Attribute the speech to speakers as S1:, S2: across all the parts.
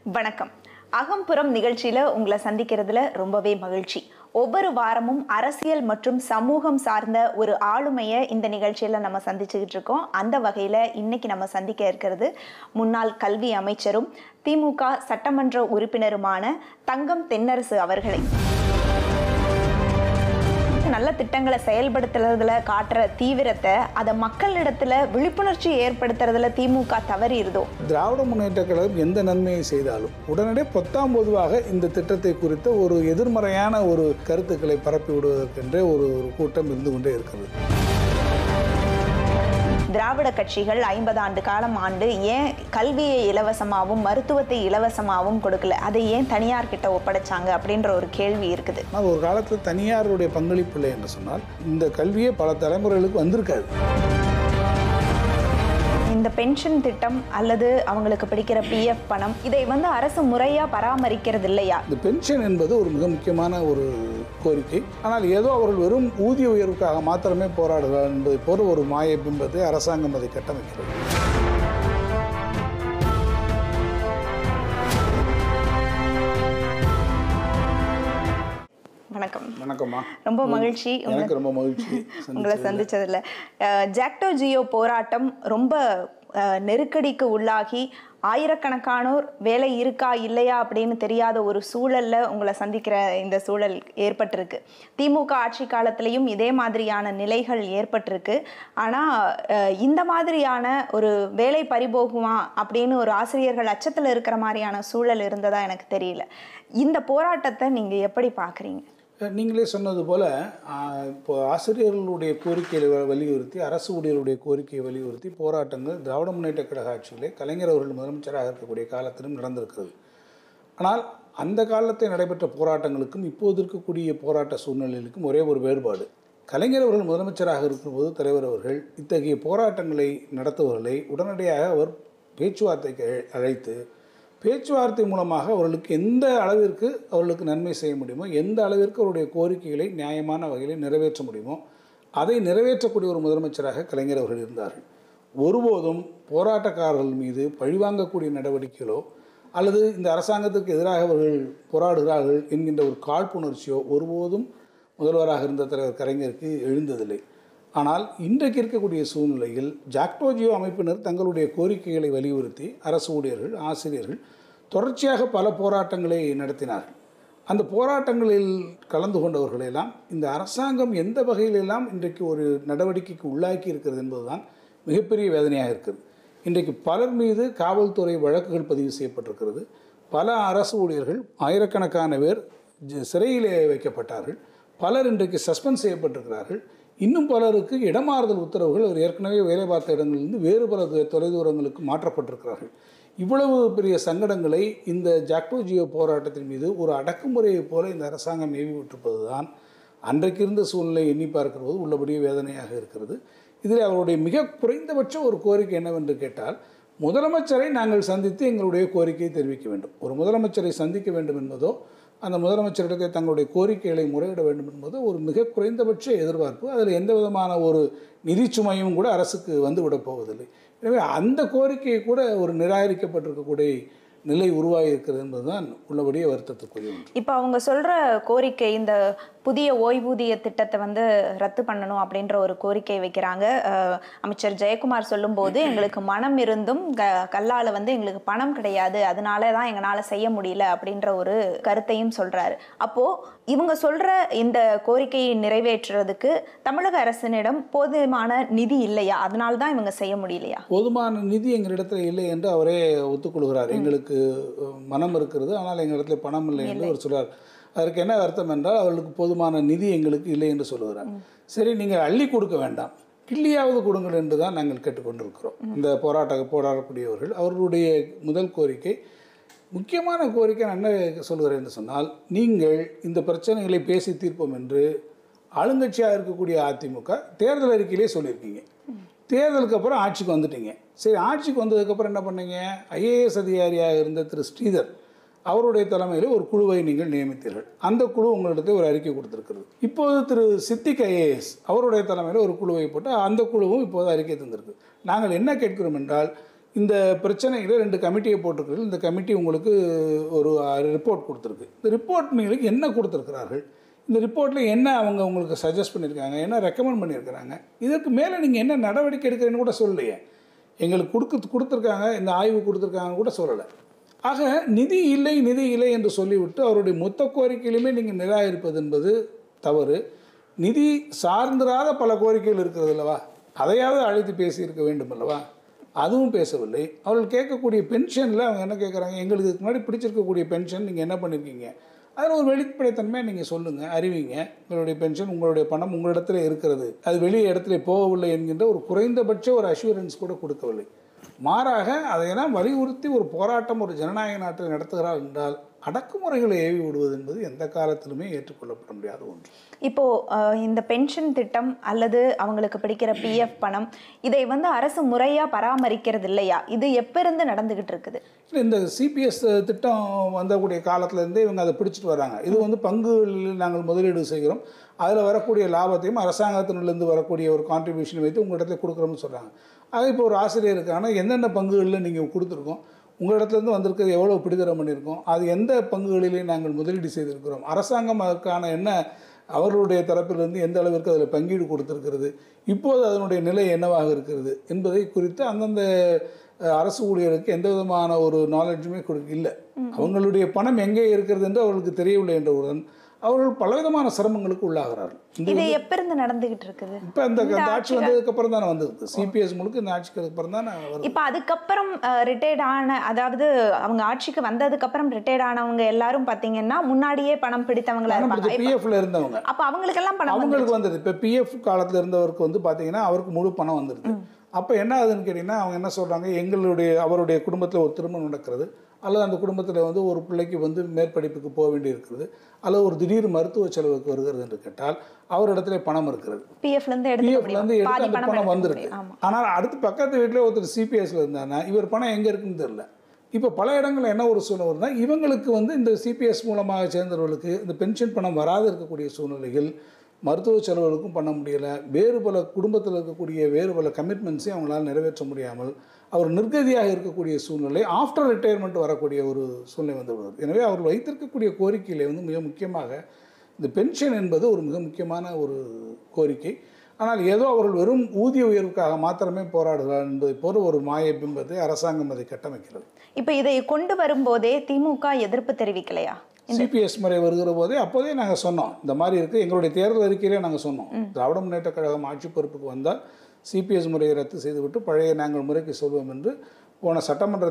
S1: வணக்கம். அகம்புறம் நிகழ்ச்சியில உங்களை சந்திக்கிறதுல ரொம்பவே மகிழ்ச்சி. ஒவ்வொரு வாரமும் அரசியல் மற்றும் சமூகம் சார்ந்த ஒரு ஆளுமையை இந்த நிகழ்ச்சியில நம்ம சந்திச்சுக்கிட்டு இருக்கோம். அந்த வகையில இன்னைக்கு நம்ம சந்திக்க இருக்கிறது முன்னாள் கல்வி அமைச்சரும் திமுக சட்டமன்ற உறுப்பினருமான தங்கம் தென்னரசு அவர்களை. நல்ல திட்டங்களை செயல்படுத்துறதுல காட்டுற தீவிரத்தை அதை மக்களிடத்துல விழிப்புணர்ச்சி ஏற்படுத்துறதுல திமுக தவறியிருதோ?
S2: திராவிட முன்னேற்ற கழகம் எந்த நன்மையை செய்தாலும் உடனடியே பொதுவாக இந்த திட்டத்தை குறித்த ஒரு எதிர்மறையான ஒரு கருத்துக்களை பரப்பி விடுவதற்கென்றே ஒரு கூட்டம் இருந்து கொண்டே இருக்கிறது.
S1: திராவிட கட்சிகள் 50 ஆண்டு காலம் ஏன் கல்வியை இலவசமாகவும் மருத்துவத்தை இலவசமாகவும் கொடுக்கல, அதை ஏன் தனியார் கிட்ட ஒப்படைச்சாங்க அப்படின்ற ஒரு கேள்வி இருக்குது.
S2: ஆனால் ஒரு காலத்தில் தனியாருடைய பங்களிப்பு இல்லை என்று சொன்னால் இந்த கல்வியே பல தலைமுறைகளுக்கு வந்திருக்காது.
S1: இந்த பென்ஷன் திட்டம் அல்லது அவங்களுக்கு பிடிக்கிற PF பணம், இதை அரசு முறையா பராமரிக்கிறது இல்லையா?
S2: இந்த பென்ஷன் என்பது ஒரு மிக முக்கியமான ஒரு கோரிக்கை. ஆனால் ஏதோ அவர்கள் வெறும் ஊதிய உயர்வுக்காக மாத்திரமே போராடுகிறார் என்பதை போல ஒரு மாய பிம்பத்தை அரசாங்கம் அதை கட்டமைக்கிறது.
S1: வணக்கம்.
S2: வணக்கம்மா.
S1: ரொம்ப மகிழ்ச்சி.
S2: எனக்கு ரொம்ப மகிழ்ச்சி
S1: உங்களை சந்திச்சதுல. ஜாக்டோ ஜியோ போராட்டம் ரொம்ப நெருக்கடிக்கு உள்ளாகி ஆயிரக்கணக்கானோர் வேலை இருக்கா இல்லையா அப்படின்னு தெரியாத ஒரு சூழல்ல உங்களை சந்திக்கிற இந்த சூழல் ஏற்பட்டிருக்கு. திமுக ஆட்சி காலத்திலையும் இதே மாதிரியான நிலைகள் ஏற்பட்டிருக்கு. ஆனா இந்த மாதிரியான ஒரு வேலை பறிபோகுமா அப்படின்னு ஒரு ஆசிரியர்கள் அச்சத்தில் இருக்கிற மாதிரியான சூழல் இருந்ததா எனக்கு தெரியல. இந்த போராட்டத்தை நீங்க எப்படி பாக்குறீங்க?
S2: நீங்களே சொன்னது போல் இப்போ ஆசிரியர்களுடைய கோரிக்கையை வலியுறுத்தி, அரசு ஊழியர்களுடைய கோரிக்கையை வலியுறுத்தி போராட்டங்கள் திராவிட முன்னேற்ற கழக ஆட்சியிலே கலைஞர் அவர்கள் முதலமைச்சராக இருக்கக்கூடிய காலத்திலும் நடந்திருக்கிறது. ஆனால் அந்த காலத்தில் நடைபெற்ற போராட்டங்களுக்கும் இப்போது இருக்கக்கூடிய போராட்ட சூழ்நிலைகளுக்கும் ஒரே ஒரு வேறுபாடு. கலைஞர் அவர்கள் முதலமைச்சராக இருக்கும்போது தலைவர் அவர்கள் இத்தகைய போராட்டங்களை நடத்துவர்களை உடனடியாக அவர் பேச்சுவார்த்தைக்கு அழைத்து பேச்சுவார்த்தை மூலமாக அவர்களுக்கு எந்த அளவிற்கு அவர்களுக்கு நன்மை செய்ய முடியுமோ, எந்த அளவிற்கு அவருடைய கோரிக்கைகளை நியாயமான வகையில் நிறைவேற்ற முடியுமோ அதை நிறைவேற்றக்கூடிய ஒரு முதலமைச்சராக கலைஞர் அவர்கள் இருந்தார்கள். ஒருபோதும் போராட்டக்காரர்கள் மீது பழிவாங்கக்கூடிய நடவடிக்கைகளோ அல்லது இந்த அரசாங்கத்துக்கு எதிராக அவர்கள் போராடுகிறார்கள் என்கின்ற ஒரு காழ்ப்புணர்ச்சியோ ஒருபோதும் முதல்வராக இருந்த தலைவர் கலைஞருக்கு எழுந்ததில்லை. ஆனால் இன்றைக்கு இருக்கக்கூடிய சூழ்நிலையில் ஜாக்டோ ஜியோ அமைப்பினர் தங்களுடைய கோரிக்கைகளை வலியுறுத்தி அரசு ஊழியர்கள், ஆசிரியர்கள் தொடர்ச்சியாக பல போராட்டங்களை நடத்தினார்கள். அந்த போராட்டங்களில் கலந்து கொண்டவர்களெல்லாம் இந்த அரசாங்கம் எந்த வகையிலெல்லாம் இன்றைக்கு ஒரு நடவடிக்கைக்கு உள்ளாக்கி இருக்கிறது என்பதுதான் மிகப்பெரிய வேதனையாக இருக்கிறது. இன்றைக்கு பலர் மீது காவல்துறை வழக்குகள் பதிவு செய்யப்பட்டிருக்கிறது. பல அரசு ஊழியர்கள் ஆயிரக்கணக்கான பேர் சிறையிலே வைக்கப்பட்டார்கள். பலர் இன்றைக்கு சஸ்பெண்ட் செய்யப்பட்டிருக்கிறார்கள். இன்னும் பலருக்கு இடமாறுதல் உத்தரவுகள் அவர் ஏற்கனவே வேலை பார்த்த இடங்களிலிருந்து வேறு பல தொலைதூரங்களுக்கு மாற்றப்பட்டிருக்கிறார்கள். இவ்வளவு பெரிய சங்கடங்களை இந்த ஜாக்டோ ஜியோ போராட்டத்தின் மீது ஒரு அடக்குமுறையைப் போல இந்த அரசாங்கம் ஏவி விட்டிருப்பது தான் அன்றைக்கு இருந்த சூழ்நிலை எண்ணி பார்க்கிற போது உள்ளபடியே வேதனையாக இருக்கிறது. இதில் அவருடைய மிக குறைந்தபட்ச ஒரு கோரிக்கை என்னவென்று கேட்டால், முதலமைச்சரை நாங்கள் சந்தித்து எங்களுடைய கோரிக்கையை தெரிவிக்க வேண்டும். ஒரு முதலமைச்சரை சந்திக்க வேண்டும் என்பதோ அந்த முதலமைச்சரிடத்தை தங்களுடைய கோரிக்கைகளை முறையிட வேண்டும் என்பது ஒரு மிக குறைந்தபட்ச எதிர்பார்ப்பு. அதில் எந்த விதமான ஒரு நிதி சுமையும் கூட அரசுக்கு வந்துவிடப் போவதில்லை. எனவே அந்த கோரிக்கையை கூட ஒரு நிராகரிக்கப்பட்டிருக்கக்கூடிய நிலை உருவாகி இருக்கிறது என்பதுதான் உள்ளபடியே வருத்தத்துக்குரிய ஒன்று.
S1: இப்போ அவங்க சொல்கிற கோரிக்கை, இந்த புதிய ஓய்வூதிய திட்டத்தை ரத்து பண்ணணும் அப்படின்ற ஒரு கோரிக்கை வைக்கிறாங்க. அமைச்சர் ஜெயக்குமார் சொல்லும்போது எங்களுக்கு மனம் இருந்தும் கல்லால் எங்களுக்கு பணம் கிடையாது, அதனால தான் எங்களால் செய்ய முடியல அப்படின்ற ஒரு கருத்தையும் சொல்கிறாரு. அப்போது இவங்க சொல்கிற இந்த கோரிக்கையை நிறைவேற்றுறதுக்கு தமிழக அரசினிடம் போதுமான நிதி இல்லையா? அதனால தான் இவங்க செய்ய முடியலையா?
S2: போதுமான நிதி எங்களிடத்தில் இல்லை என்று அவரே ஒத்துக்கொள்கிறார். எங்களுக்கு மனம் இருக்கிறது, ஆனால் எங்களிடத்தில் பணம் இல்லை என்று அவர் சொல்கிறார். அதற்கு என்ன அர்த்தம் என்றால் அவர்களுக்கு போதுமான நிதி எங்களுக்கு இல்லை என்று சொல்லுகிறார். சரி, நீங்கள் அள்ளி கொடுக்க வேண்டாம், கிள்ளியாவது கொடுங்கள் என்று தான் நாங்கள் கேட்டுக்கொண்டிருக்கிறோம். இந்த போராடக்கூடியவர்கள் அவர்களுடைய முதல் கோரிக்கை, முக்கியமான கோரிக்கை நான் என்ன சொல்கிறேன் என்று சொன்னால், நீங்கள் இந்த பிரச்சனைகளை பேசி தீர்ப்போம் என்று ஆளுங்கட்சியாக இருக்கக்கூடிய அதிமுக தேர்தல் அறிக்கையிலே சொல்லியிருக்கீங்க. தேர்தலுக்கு அப்புறம் ஆட்சிக்கு வந்துட்டீங்க. சரி, ஆட்சிக்கு வந்ததுக்கப்புறம் என்ன பண்ணீங்க? IAS அதிகாரியாக இருந்த திரு ஸ்ரீதர் அவருடைய தலைமையில் ஒரு குழுவை நீங்கள் நியமித்தீர்கள். அந்த குழு உங்களிடத்தை ஒரு அறிக்கை கொடுத்திருக்கிறது. இப்போது திரு சித்திக் IAS அவருடைய தலைமையில் ஒரு குழுவை போட்டு அந்த குழுவும் இப்போது அறிக்கை தந்திருக்கு. நாங்கள் என்ன கேட்கிறோம் என்றால், இந்த பிரச்சனையில் 2 கமிட்டியை போட்டிருக்கிறது. இந்த கமிட்டி உங்களுக்கு ஒரு ரிப்போர்ட் கொடுத்துருக்கு. இந்த ரிப்போர்ட் உங்களுக்கு என்ன கொடுத்துருக்கிறார்கள், இந்த ரிப்போர்ட்டில் என்ன அவங்க உங்களுக்கு சஜஸ்ட் பண்ணியிருக்காங்க, என்ன ரெக்கமெண்ட் பண்ணியிருக்கிறாங்க, இதற்கு மேலே நீங்கள் என்ன நடவடிக்கை எடுக்கிறீன்னு கூட சொல்லலையே. எங்களுக்கு கொடுத்துருக்காங்க, இந்த ஆய்வு கொடுத்துருக்காங்கன்னு கூட சொல்லலை. ஆக நிதி இல்லை என்று சொல்லிவிட்டு அவருடைய மொத்த கோரிக்கையிலுமே நீங்கள் நிராகரிப்பது என்பது தவறு. நிதி சார்ந்திராத பல கோரிக்கைகள் இருக்கிறது அல்லவா, அதையாவது அழைத்து பேசியிருக்க வேண்டும் அல்லவா, அதுவும் பேசவில்லை. அவர்கள் கேட்கக்கூடிய பென்ஷனில் அவங்க என்ன கேட்குறாங்க, எங்களுக்கு இதுக்கு முன்னாடி பிடிச்சிருக்கக்கூடிய பென்ஷன் நீங்கள் என்ன பண்ணியிருக்கீங்க, அதில் ஒரு வெளிப்படைத்தன்மையாக நீங்கள் சொல்லுங்கள், அறிவிங்க. உங்களுடைய பென்ஷன், உங்களுடைய பணம் உங்களிடத்துல இருக்கிறது, அது வெளியே இடத்துல போகவில்லை என்கின்ற ஒரு குறைந்தபட்ச ஒரு அஷூரன்ஸ் கூட கொடுக்கவில்லை. மாறாக அதையெல்லாம் வலியுறுத்தி ஒரு போராட்டம் ஒரு ஜனநாயக நாட்டில் நடத்துகிறார் என்றால் அடக்குமுறைகளை ஏவி விடுவது என்பது எந்த காலத்திலுமே ஏற்றுக்கொள்ளப்பட முடியாத ஒன்று.
S1: இப்போ இந்த பென்ஷன் திட்டம் அல்லது அவங்களுக்கு பிடிக்கிற பிஎஃப் பணம், இதை வந்து அரசு முறையா பராமரிக்கிறது இல்லையா? இது எப்ப இருந்து நடந்துகிட்டு இருக்குது?
S2: இந்த சிபிஎஸ் திட்டம் வந்தக்கூடிய காலத்திலேருந்தே இவங்க அதை பிடிச்சிட்டு வராங்க. இது வந்து பங்குகளில் நாங்கள் முதலீடு செய்கிறோம், அதில் வரக்கூடிய லாபத்தையும் அரசாங்கத்தினிலிருந்து வரக்கூடிய ஒரு கான்ட்ரிபியூஷன் வைத்து உங்களிடத்துல கொடுக்குறோம்னு சொல்கிறாங்க. ஆக இப்போ ஒரு ஆசிரியருக்கான என்னென்ன பங்குகளில் நீங்கள் கொடுத்துருக்கோம், உங்களிடத்துலேருந்து வந்திருக்கிறது எவ்வளோ பிடித்தரம் பண்ணியிருக்கோம், அது எந்த பங்குகளிலே நாங்கள் முதலீடு செய்திருக்கிறோம், அரசாங்கம் அதற்கான என்ன அவர்களுடைய தரப்பிலிருந்து எந்த அளவிற்கு அதில் பங்கீடு கொடுத்திருக்கிறது, இப்போது அதனுடைய நிலை என்னவாக இருக்கிறது என்பதை குறித்து அந்தந்த அரசு ஊழியருக்கு எந்த விதமான ஒரு நாலேஜுமே இல்லை. அவங்களுடைய பணம் எங்கே இருக்கிறது என்று அவர்களுக்கு தெரியவில்லை என்றவுடன் அவர்கள் பலவிதமான சிரமங்களுக்கு உள்ளாகிறார்கள்.
S1: இது எப்ப இருந்து நடந்துகிட்டு இருக்குது?
S2: இப்போ இந்த ஆட்சி வந்ததுக்கு அப்புறம் தானே வந்தது. சிபிஎஸ் முழுக்க இந்த ஆட்சிக்கு அப்புறம் தானே வருது.
S1: இப்போ அதுக்கப்புறம் ரிட்டையர்ட் ஆன, அதாவது அவங்க ஆட்சிக்கு வந்ததுக்கு அப்புறம் ரிட்டையர்ட் ஆனவங்க எல்லாரும் பாத்தீங்கன்னா முன்னாடியே பணம் பிடித்தவங்களா இருப்பாங்க,
S2: பிஎஃப்ல இருந்தவங்க.
S1: அப்ப அவங்களுக்கெல்லாம் பணம்
S2: அவங்களுக்கு வந்தது. இப்போ பிஎஃப் காலத்தில் இருந்தவருக்கு வந்து பார்த்தீங்கன்னா அவருக்கு முழு பணம் வந்துடுது. அப்போ என்ன ஆகுதுன்னு கேட்டிங்கன்னா அவங்க என்ன சொல்கிறாங்க, அவருடைய குடும்பத்தில் ஒரு திருமணம் நடக்கிறது, அல்லது அந்த குடும்பத்தில் வந்து ஒரு பிள்ளைக்கு வந்து மேற்படிப்புக்கு போக வேண்டி இருக்கிறது, அல்லது ஒரு திடீர் மருத்துவ செலவுக்கு வருகிறது என்று கேட்டால் அவரிடத்துல பணம் இருக்கிறது,
S1: பிஎஃப்லேருந்து
S2: எடுத்து அந்த பணம் வந்துருக்கு. ஆனால் அடுத்து பக்கத்து வீட்டில் ஒருத்தர் சிபிஎஸ்ல இருந்தாருன்னா இவர் பணம் எங்கே இருக்குன்னு தெரியல. இப்போ பல இடங்களில் என்ன ஒரு சூழ்நிலை இருந்தால் இவங்களுக்கு வந்து இந்த சிபிஎஸ் மூலமாக சேர்ந்தவர்களுக்கு இந்த பென்ஷன் பணம் வராது இருக்கக்கூடிய சூழ்நிலைகள், மருத்துவ செலவுகளுக்கும் பண்ண முடியலை, வேறு பல குடும்பத்தில் இருக்கக்கூடிய வேறு பல கமிட்மெண்ட்ஸையும் அவங்களால் நிறைவேற்ற முடியாமல் அவர் நிர்கதியாக இருக்கக்கூடிய சூழ்நிலை, ஆஃப்டர் ரிட்டையர்மெண்ட் வரக்கூடிய ஒரு சூழ்நிலை வந்து வருது. எனவே அவர்கள் வைத்திருக்கக்கூடிய கோரிக்கையில் வந்து மிக முக்கியமாக இந்த பென்ஷன் என்பது ஒரு மிக முக்கியமான ஒரு கோரிக்கை. ஆனால் ஏதோ அவர்கள் வெறும் ஊதிய உயர்வுக்காக மாத்திரமே போராடுகிறார் என்பதை போல ஒரு மாய பிம்பத்தை அரசாங்கம் அதை கட்டமைக்கிறது.
S1: இப்போ இதை கொண்டு வரும்போதே திமுக எதிர்ப்பு தெரிவிக்கலையா?
S2: சிபிஎஸ் முறை வருகிற போதே அப்போதே நாங்கள் சொன்னோம், இந்த மாதிரி இருக்குது. எங்களுடைய தேர்தல் அறிக்கையிலே நாங்கள் சொன்னோம், திராவிட முன்னேற்ற கழகம் ஆட்சி பொறுப்புக்கு வந்தால் சிபிஎஸ் முறையை ரத்து செய்துவிட்டு பழைய நாங்கள் முறைக்கு சொல்வோம் என்று போன சட்டமன்ற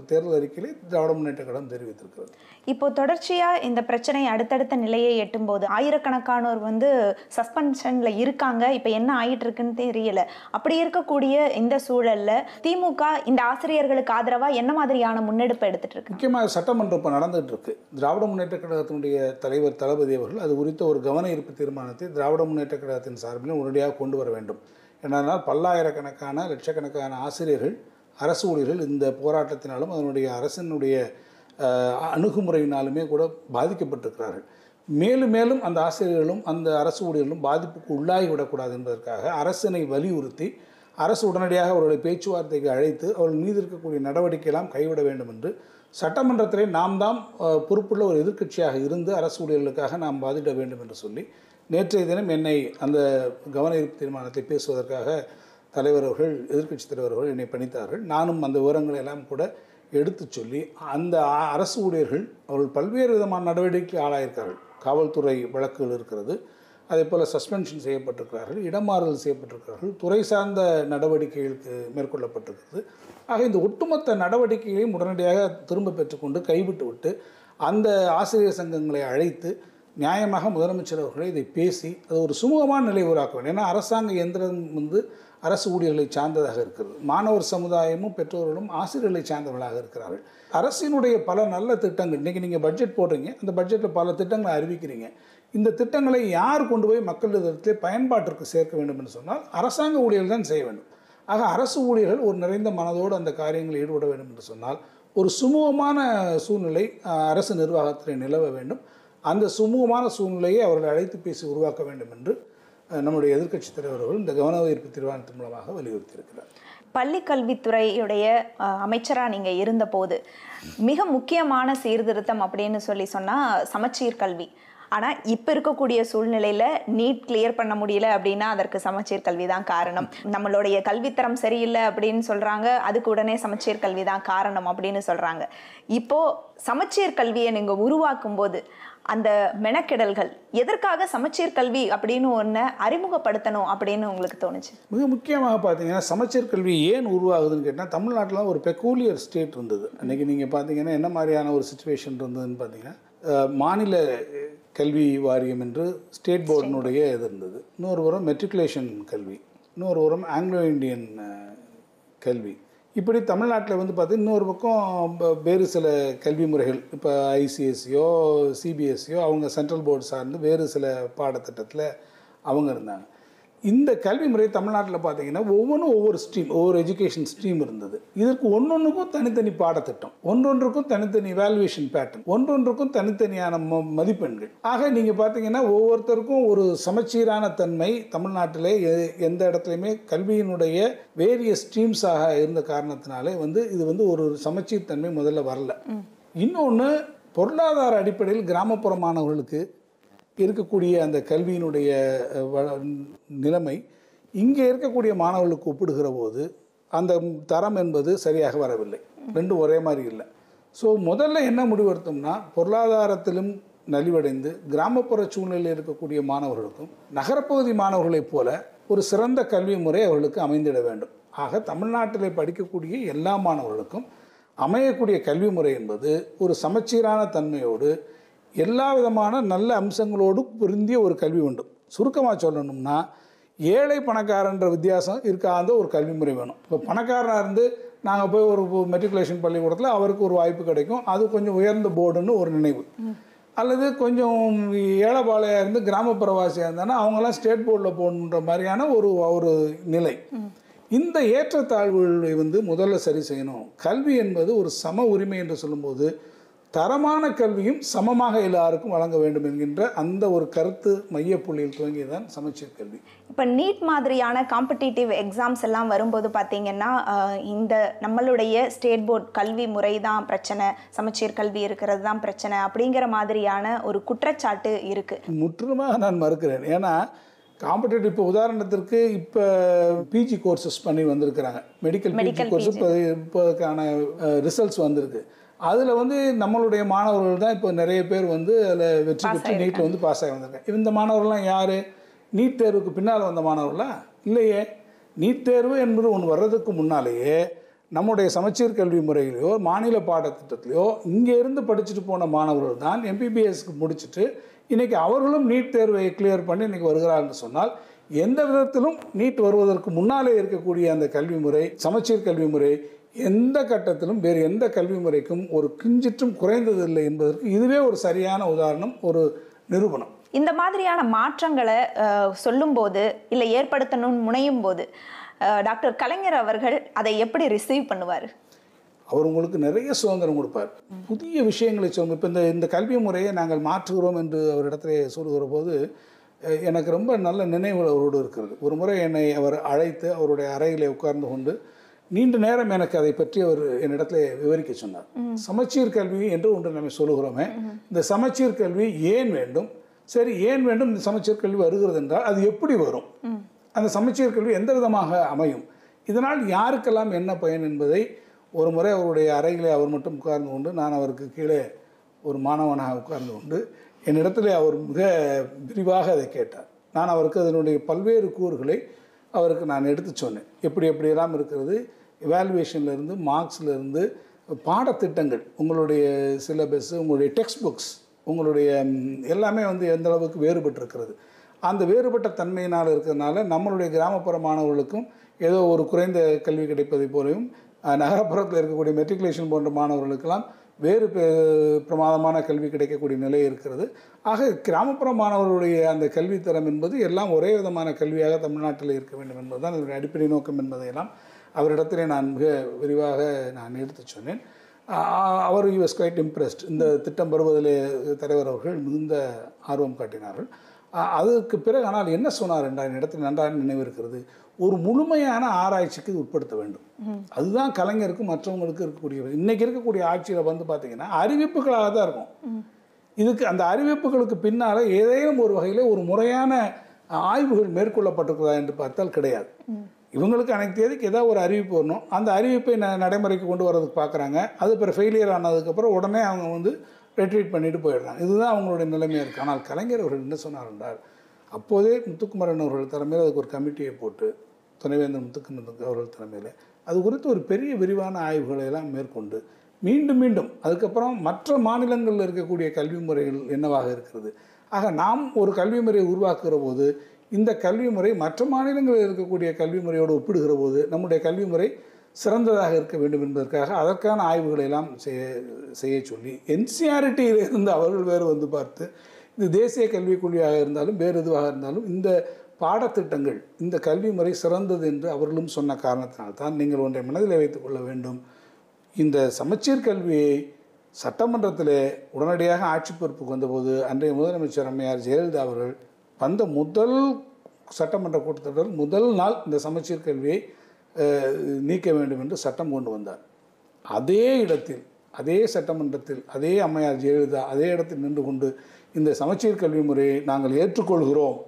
S2: தேர்தல் அறிக்கையிலே திராவிட முன்னேற்ற கழகம் தெரிவித்திருக்கிறது.
S1: இப்போ தொடர்ச்சியாக இந்த பிரச்சனை அடுத்தடுத்த நிலையை எட்டும்போது ஆயிரக்கணக்கானோர் வந்து சஸ்பென்ஷன்ல இருக்காங்க. இப்போ என்ன ஆயிட்டு இருக்குன்னு தெரியல. அப்படி இருக்கக்கூடிய இந்த சூழல்ல திமுக இந்த ஆசிரியர்களுக்கு ஆதரவாக என்ன மாதிரியான முன்னெடுப்பு எடுத்துட்டு இருக்கு? முக்கியமாக
S2: சட்டமன்றம் இப்போ நடந்துட்டு இருக்கு. திராவிட முன்னேற்ற கழகத்தினுடைய தலைவர் தளபதி அவர்கள் அது குறித்த ஒரு கவன ஈர்ப்பு தீர்மானத்தை திராவிட முன்னேற்ற கழகத்தின் சார்பில் உடனடியாக கொண்டு வர வேண்டும். ஏனென்றால் பல்லாயிரக்கணக்கான லட்சக்கணக்கான ஆசிரியர்கள், அரசு ஊழியர்கள் இந்த போராட்டத்தினாலும் அதனுடைய அரசினுடைய அணுகுமுறையினாலுமே கூட பாதிக்கப்பட்டிருக்கிறார்கள். மேலும் மேலும் அந்த ஆசிரியர்களும் அந்த அரசு ஊழியர்களும் பாதிப்புக்கு உள்ளாகி விடக்கூடாது என்பதற்காக அரசினை வலியுறுத்தி அரசு உடனடியாக அவருடைய பேச்சுவார்த்தைக்கு அழைத்து அவர்கள் மீது இருக்கக்கூடிய நடவடிக்கையெல்லாம் கைவிட வேண்டும் என்று சட்டமன்றத்திலே நாம் தான் பொறுப்புள்ள ஒரு எதிர்க்கட்சியாக இருந்து அரசு ஊழியர்களுக்காக நாம் வாதிட வேண்டும் என்று சொல்லி நேற்றைய தினம் என்னை அந்த கவன ஈர்ப்பு தீர்மானத்தை பேசுவதற்காக தலைவர் அவர்கள், எதிர்க்கட்சி தலைவர் அவர்கள் என்னை பணித்தார்கள். நானும் அந்த விவரங்களை எல்லாம் கூட எடுத்து சொல்லி அந்த அரசு ஊழியர்கள் அவர்கள் பல்வேறு விதமான நடவடிக்கைக்கு ஆளாயிருக்கார்கள். காவல்துறை வழக்குகள் இருக்கிறது, அதே போல் சஸ்பென்ஷன் செய்யப்பட்டிருக்கிறார்கள், இடமாறுதல் செய்யப்பட்டிருக்கிறார்கள், துறை சார்ந்த நடவடிக்கைகளுக்கு மேற்கொள்ளப்பட்டிருக்கிறது. ஆக இந்த ஒட்டுமொத்த நடவடிக்கைகளையும் உடனடியாக திரும்ப பெற்றுக்கொண்டு கைவிட்டு விட்டு அந்த ஆசிரியர் சங்கங்களை அழைத்து நியாயமாக முதலமைச்சர் அவர்களை இதை பேசி அது ஒரு சுமூகமான நிலை உருவாக்க வேண்டும். ஏன்னா அரசாங்க இயந்திரம் வந்து அரசு ஊழியர்களை சார்ந்ததாக இருக்கிறது. மாணவர் சமுதாயமும் பெற்றோர்களும் ஆசிரியர்களை சார்ந்தவர்களாக இருக்கிறார்கள். அரசினுடைய பல நல்ல திட்டங்கள், இன்றைக்கி நீங்கள் பட்ஜெட் போடுறீங்க, அந்த பட்ஜெட்டில் பல திட்டங்களை அறிவிக்கிறீங்க. இந்த திட்டங்களை யார் கொண்டு போய் மக்களிடத்திலே பயன்பாட்டிற்கு சேர்க்க வேண்டும் என்று சொன்னால் அரசாங்க ஊழியர்கள் தான் செய்ய வேண்டும். ஆக அரசு ஊழியர்கள் ஒரு நிறைந்த மனதோடு அந்த காரியங்களில் ஈடுபட வேண்டும் என்று சொன்னால் ஒரு சுமூகமான சூழ்நிலை அரசு நிர்வாகத்தில் நிலவ வேண்டும். அந்த சுமூகமான சூழ்நிலையை அவர்களை அழைத்து பேசி உருவாக்க வேண்டும் என்று நம்முடைய எதிர்க்கட்சித் தலைவர்கள் இந்த கவன ஈர்ப்பு தீர்மானத்தின் மூலமாக வலியுறுத்தியிருக்கிறார்.
S1: பள்ளி கல்வித்துறையுடைய அமைச்சராக நீங்கள் இருந்தபோது மிக முக்கியமான சீர்திருத்தம் அப்படின்னு சொன்னால் சமச்சீர் கல்வி. ஆனால் இப்போ இருக்கக்கூடிய சூழ்நிலையில் நீட் கிளியர் பண்ண முடியல அப்படின்னா அதற்கு சமச்சீர் கல்வி தான் காரணம். நம்மளுடைய கல்வித்தரம் சரியில்லை அப்படின்னு சொல்கிறாங்க, அதுக்கு உடனே சமச்சீர் கல்வி தான் காரணம் அப்படின்னு சொல்கிறாங்க. இப்போது சமச்சீர் கல்வியை நீங்கள் உருவாக்கும் போது அந்த மெனக்கெடல்கள் எதற்காக சமச்சீர் கல்வி அப்படின்னு ஒன்று அறிமுகப்படுத்தணும் அப்படின்னு உங்களுக்கு தோணுச்சு?
S2: மிக முக்கியமாக பார்த்தீங்கன்னா சமச்சீர் கல்வி ஏன் உருவாகுதுன்னு கேட்டால், தமிழ்நாட்டில் ஒரு பெக்கூலியர் ஸ்டேட் இருந்தது. அன்றைக்கி நீங்கள் பார்த்தீங்கன்னா என்ன மாதிரியான ஒரு சுச்சுவேஷன் இருந்ததுன்னு பார்த்தீங்கன்னா, மாநில கல்வி வாரியம் என்று ஸ்டேட் போர்டினுடைய இது இருந்தது. இன்னொரு புறம் மெட்ரிகுலேஷன் கல்வி, இன்னொரு புறம் ஆங்கிலோ இண்டியன் கல்வி. இப்படி தமிழ்நாட்டில் வந்து பார்த்து இன்னொரு பக்கம் வேறு சில கல்வி முறைகள், இப்போ ஐசிஎஸ்சியோ சிபிஎஸ்சியோ அவங்க சென்ட்ரல் போர்டு சார்ந்து வேறு சில பாடத்திட்டத்தில் அவங்க இருந்தாங்க. இந்த கல்வி முறை தமிழ்நாட்டில் பார்த்தீங்கன்னா ஒவ்வொரு ஸ்ட்ரீம், ஒவ்வொரு எஜுகேஷன் ஸ்ட்ரீம் இருந்தது. இதற்கு ஒன்றொன்றுக்கும் தனித்தனி பாடத்திட்டம், ஒன்றொன்றுக்கும் தனித்தனி வேல்யூவேஷன் பேட்டர்ன், ஒன்றொன்றுக்கும் தனித்தனியான மதிப்பெண்கள். ஆக நீங்கள் பார்த்தீங்கன்னா ஒவ்வொருத்தருக்கும் ஒரு சமச்சீரான தன்மை தமிழ்நாட்டிலே எந்த இடத்துலையுமே கல்வியினுடைய வேரியஸ் ஸ்ட்ரீம்ஸாக இருந்த காரணத்தினாலே இது ஒரு சமச்சீர் தன்மை முதல்ல வரல. இன்னொன்று, பொருளாதார அடிப்படையில் கிராமப்புற மாணவர்களுக்கு இருக்கக்கூடிய அந்த கல்வியினுடைய நிலைமை இங்கே இருக்கக்கூடிய மாணவர்களுக்கு ஒப்பிடுகிற போது அந்த தரம் என்பது சரியாக வரவில்லை. ரெண்டும் ஒரே மாதிரி இல்லை. ஸோ முதல்ல என்ன முடிவெடுத்தோம்னா, பொருளாதாரத்திலும் நலிவடைந்து கிராமப்புற சூழ்நிலையில் இருக்கக்கூடிய மாணவர்களுக்கும் நகரப்பகுதி மாணவர்களைப் போல ஒரு சிறந்த கல்வி முறை அவர்களுக்கு அமைந்திட வேண்டும். ஆக தமிழ்நாட்டில் படிக்கக்கூடிய எல்லா மாணவர்களுக்கும் அமையக்கூடிய கல்வி முறை என்பது ஒரு சமச்சீரான தன்மையோடு எல்லா விதமான நல்ல அம்சங்களோடு பொருந்திய ஒரு கல்வி வேண்டும். சுருக்கமாக சொல்லணும்னா, ஏழை பணக்காரன்ற வித்தியாசம் இருக்காத ஒரு கல்வி முறை வேணும். இப்போ பணக்காரனாக இருந்து நாங்கள் போய் ஒரு மெட்ரிகுலேஷன் பள்ளிக்கூடத்தில் அவருக்கு ஒரு வாய்ப்பு கிடைக்கும், அது கொஞ்சம் உயர்ந்த போர்டுன்னு ஒரு நினைவு. அல்லது கொஞ்சம் ஏழைப்பாளையாக இருந்து கிராமப்புறவாசியாக இருந்தாங்கன்னா அவங்களாம் ஸ்டேட் போர்டில் போகணுன்ற மாதிரியான ஒரு நிலை. இந்த ஏற்றத்தாழ்வுகளை முதல்ல சரி செய்யணும். கல்வி என்பது ஒரு சம உரிமை என்று சொல்லும்போது தரமான கல்வியும் சமமாக எல்லாருக்கும் வழங்க வேண்டும் என்கின்ற அந்த ஒரு கருத்து மையப்புள்ளியில் துவங்கியதான் சமச்சீர் கல்வி.
S1: இப்போ நீட் மாதிரியான காம்படிட்டிவ் எக்ஸாம்ஸ் எல்லாம் வரும்போது பார்த்தீங்கன்னா இந்த நம்மளுடைய ஸ்டேட் போர்ட் கல்வி முறை தான் பிரச்சனை, சமச்சீர் கல்வி இருக்கிறது தான் பிரச்சனை அப்படிங்கிற மாதிரியான ஒரு குற்றச்சாட்டு இருக்குது.
S2: முற்றிலுமாக நான் மறுக்கிறேன். ஏன்னா காம்படிட்டிவ், இப்போ உதாரணத்திற்கு இப்போ பிஜி கோர்சஸ் பண்ணி வந்திருக்கிறாங்க, மெடிக்கல் பிஜி கோர்ஸ் இப்போதுக்கான ரிசல்ட்ஸ் வந்திருக்கு. அதில் நம்மளுடைய மாணவர்கள் தான் இப்போ நிறைய பேர் அதில் வெற்றி பெற்று நீட்டில் பாஸ் ஆகி வந்திருக்காங்க. இந்த மாணவர்கள்லாம் யார்? நீட் தேர்வுக்கு பின்னால் வந்த மாணவர்களா? இல்லையே. நீட் தேர்வு என்பது ஒன்று வர்றதுக்கு முன்னாலேயே நம்முடைய சமச்சீர் கல்வி முறையிலையோ மாநில பாடத்திட்டத்திலையோ இங்கே இருந்து படிச்சுட்டு போன மாணவர்கள் தான் எம்பிபிஎஸ்க்கு முடிச்சுட்டு இன்றைக்கி அவர்களும் நீட் தேர்வை கிளியர் பண்ணி இன்றைக்கி வருகிறார்கள் சொன்னால், எந்த விதத்திலும் நீட் வருவதற்கு முன்னாலே இருக்கக்கூடிய அந்த கல்வி முறை, சமச்சீர் கல்வி முறை எந்த கட்டத்திலும் வேறு எந்த கல்வி முறைக்கும் ஒரு கிஞ்சிற்றும் குறைந்ததில்லை என்பதற்கு இதுவே ஒரு சரியான உதாரணம், ஒரு நிரூபணம்.
S1: இந்த மாதிரியான மாற்றங்களை சொல்லும்போது இல்லை ஏற்படுத்தணும்னு முனையும் போது டாக்டர் கலைஞர் அவர்கள் அதை எப்படி ரிசீவ் பண்ணுவார்?
S2: அவர் உங்களுக்கு நிறைய சுதந்திரம் கொடுப்பார், புதிய விஷயங்களை சொல்லுங்கள். இப்போ இந்த கல்வி முறையை நாங்கள் மாற்றுகிறோம் என்று அவரிடத்துல சொல்லுகிற போது எனக்கு ரொம்ப நல்ல நினைவுகள் அவரோடு இருக்கிறது. ஒரு முறை என்னை அவர் அழைத்து அவருடைய அறையில் உட்கார்ந்து கொண்டு நீண்ட நேரம் எனக்கு அதை பற்றி அவர் என்னிடத்துல விவரிக்க சொன்னார். சமச்சீர் கல்வி என்று ஒன்று நம்ம சொல்லுகிறோமே, இந்த சமச்சீர் கல்வி ஏன் வேண்டும், சரி ஏன் வேண்டும், இந்த சமச்சீர் கல்வி வருகிறது என்றால் அது எப்படி வரும், அந்த சமச்சீர் கல்வி எந்த விதமாக அமையும், இதனால் யாருக்கெல்லாம் என்ன பயன் என்பதை ஒரு முறை அவருடைய அறையிலே அவர் மட்டும் உட்கார்ந்து கொண்டு, நான் அவருக்கு கீழே ஒரு மாணவனாக உட்கார்ந்து கொண்டு என்னிடத்துல அவர் மிக விரிவாக அதை கேட்டார். நான் அவருக்கு அதனுடைய பல்வேறு கூறுகளை அவருக்கு நான் எடுத்து சொன்னேன். எப்படியெல்லாம் இருக்கிறது, எவாலுவேஷன்லேருந்து மார்க்ஸ்லேருந்து பாடத்திட்டங்கள், உங்களுடைய சிலபஸ், உங்களுடைய டெக்ஸ்ட் புக்ஸ், உங்களுடைய எல்லாமே எந்த அளவுக்கு வேறுபட்டிருக்கிறது. அந்த வேறுபட்ட தன்மையினால் இருக்கிறதுனால நம்மளுடைய கிராமப்புற மாணவர்களுக்கும் ஏதோ ஒரு குறைந்த கல்வி கிடைப்பதை போலையும் நகரப்புறத்தில் இருக்கக்கூடிய மெட்ரிகுலேஷன் போன்ற மாணவர்களுக்கெல்லாம் வேறு பிரமாதமான கல்வி கிடைக்கக்கூடிய நிலை இருக்கிறது. ஆக கிராமப்புற மாணவர்களுடைய அந்த கல்வித்தரம் என்பது எல்லாம் ஒரே விதமான கல்வியாக தமிழ்நாட்டில் இருக்க வேண்டும் என்பதுதான் இதனுடைய அடிப்படை நோக்கம் என்பதையெல்லாம் அவரிடத்திலே நான் மிக விரிவாக நான் எடுத்து சொன்னேன். அவர் வாஸ் குவைட் இம்ப்ரெஸ்ட். இந்த திட்டம் வருவதிலே தலைவர் அவர்கள் மிகுந்த ஆர்வம் காட்டினார்கள். அதற்கு பிறகு ஆனால் என்ன சொன்னார் என்றால், இடத்தில் நன்றாக நினைவு இருக்கிறது, ஒரு முழுமையான ஆராய்ச்சிக்கு உட்படுத்த வேண்டும். அதுதான் கலைஞருக்கும் மற்றவங்களுக்கு இருக்கக்கூடிய இன்றைக்கி இருக்கக்கூடிய ஆட்சியில் வந்து பார்த்திங்கன்னா அறிவிப்புகளாக தான் இருக்கும். இதுக்கு அந்த அறிவிப்புகளுக்கு பின்னால் ஏதேனும் ஒரு வகையில் ஒரு முறையான ஆய்வுகள் மேற்கொள்ளப்பட்டிருக்கிறதா என்று பார்த்தால் கிடையாது. இவங்களுக்கு அனைத்து தேதிக்கு ஏதாவது ஒரு அறிவிப்பு வரணும், அந்த அறிவிப்பை நடைமுறைக்கு கொண்டு வரதுக்கு பார்க்குறாங்க. அது பிறகு ஃபெயிலியர் ஆனதுக்கப்புறம் உடனே அவங்க வந்து ரெட்ரீட் பண்ணிட்டு போயிடுறாங்க. இதுதான் அவங்களுடைய நிலைமையாக இருக்குது. ஆனால் கலைஞர் அவர்கள் என்ன சொன்னார் என்றால், அப்போதே முத்துக்குமரன் அவர்கள் தலைமையில் அதுக்கு ஒரு கமிட்டியை போட்டு, துணைவேந்தர் முத்துக்குமரன் அவர்கள் தலைமையில் அது குறித்து ஒரு பெரிய விரிவான ஆய்வுகளை எல்லாம் மேற்கொண்டு மீண்டும் மீண்டும் அதுக்கப்புறம் மற்ற மாநிலங்களில் இருக்கக்கூடிய கல்வி முறைகள் என்னவாக இருக்கிறது, ஆக நாம் ஒரு கல்வி முறையை உருவாக்குகிற போது இந்த கல்வி முறை மற்ற மாநிலங்களில் இருக்கக்கூடிய கல்வி முறையோடு ஒப்பிடுகிற போது நம்முடைய கல்வி முறை சிறந்ததாக இருக்க வேண்டும் என்பதற்காக அதற்கான ஆய்வுகளை எல்லாம் செய்ய சொல்லி என்சிஆர்டியில் இருந்து அவர்கள் வேறு வந்து பார்த்து இது தேசிய கல்விக் கொள்கையாக இருந்தாலும் வேறு எதுவாக இருந்தாலும் இந்த பாடத்திட்டங்கள் இந்த கல்வி முறை சிறந்தது என்று அவர்களும் சொன்ன காரணத்தினால்தான் நீங்கள் ஒன்றை மனதில் வைத்துக் கொள்ள வேண்டும். இந்த சமச்சீர் கல்வியை சட்டமன்றத்தில் உடனடியாக ஆட்சி பொறுப்புக்கு வந்தபோது அன்றைய முதலமைச்சர் அம்மையார் ஜெயலலிதா அவர்கள் வந்த முதல் சட்டமன்ற கூட்டத்தொடர் முதல் நாள் இந்த சமச்சீர் கல்வியை நீக்க வேண்டும் என்று சட்டம் கொண்டு வந்தார். அதே இடத்தில் அதே சட்டமன்றத்தில் அதே அம்மையார் ஜெயலலிதா அதே இடத்தில் நின்று கொண்டு இந்த சமச்சீர் கல்வி முறையை நாங்கள் ஏற்றுக்கொள்கிறோம்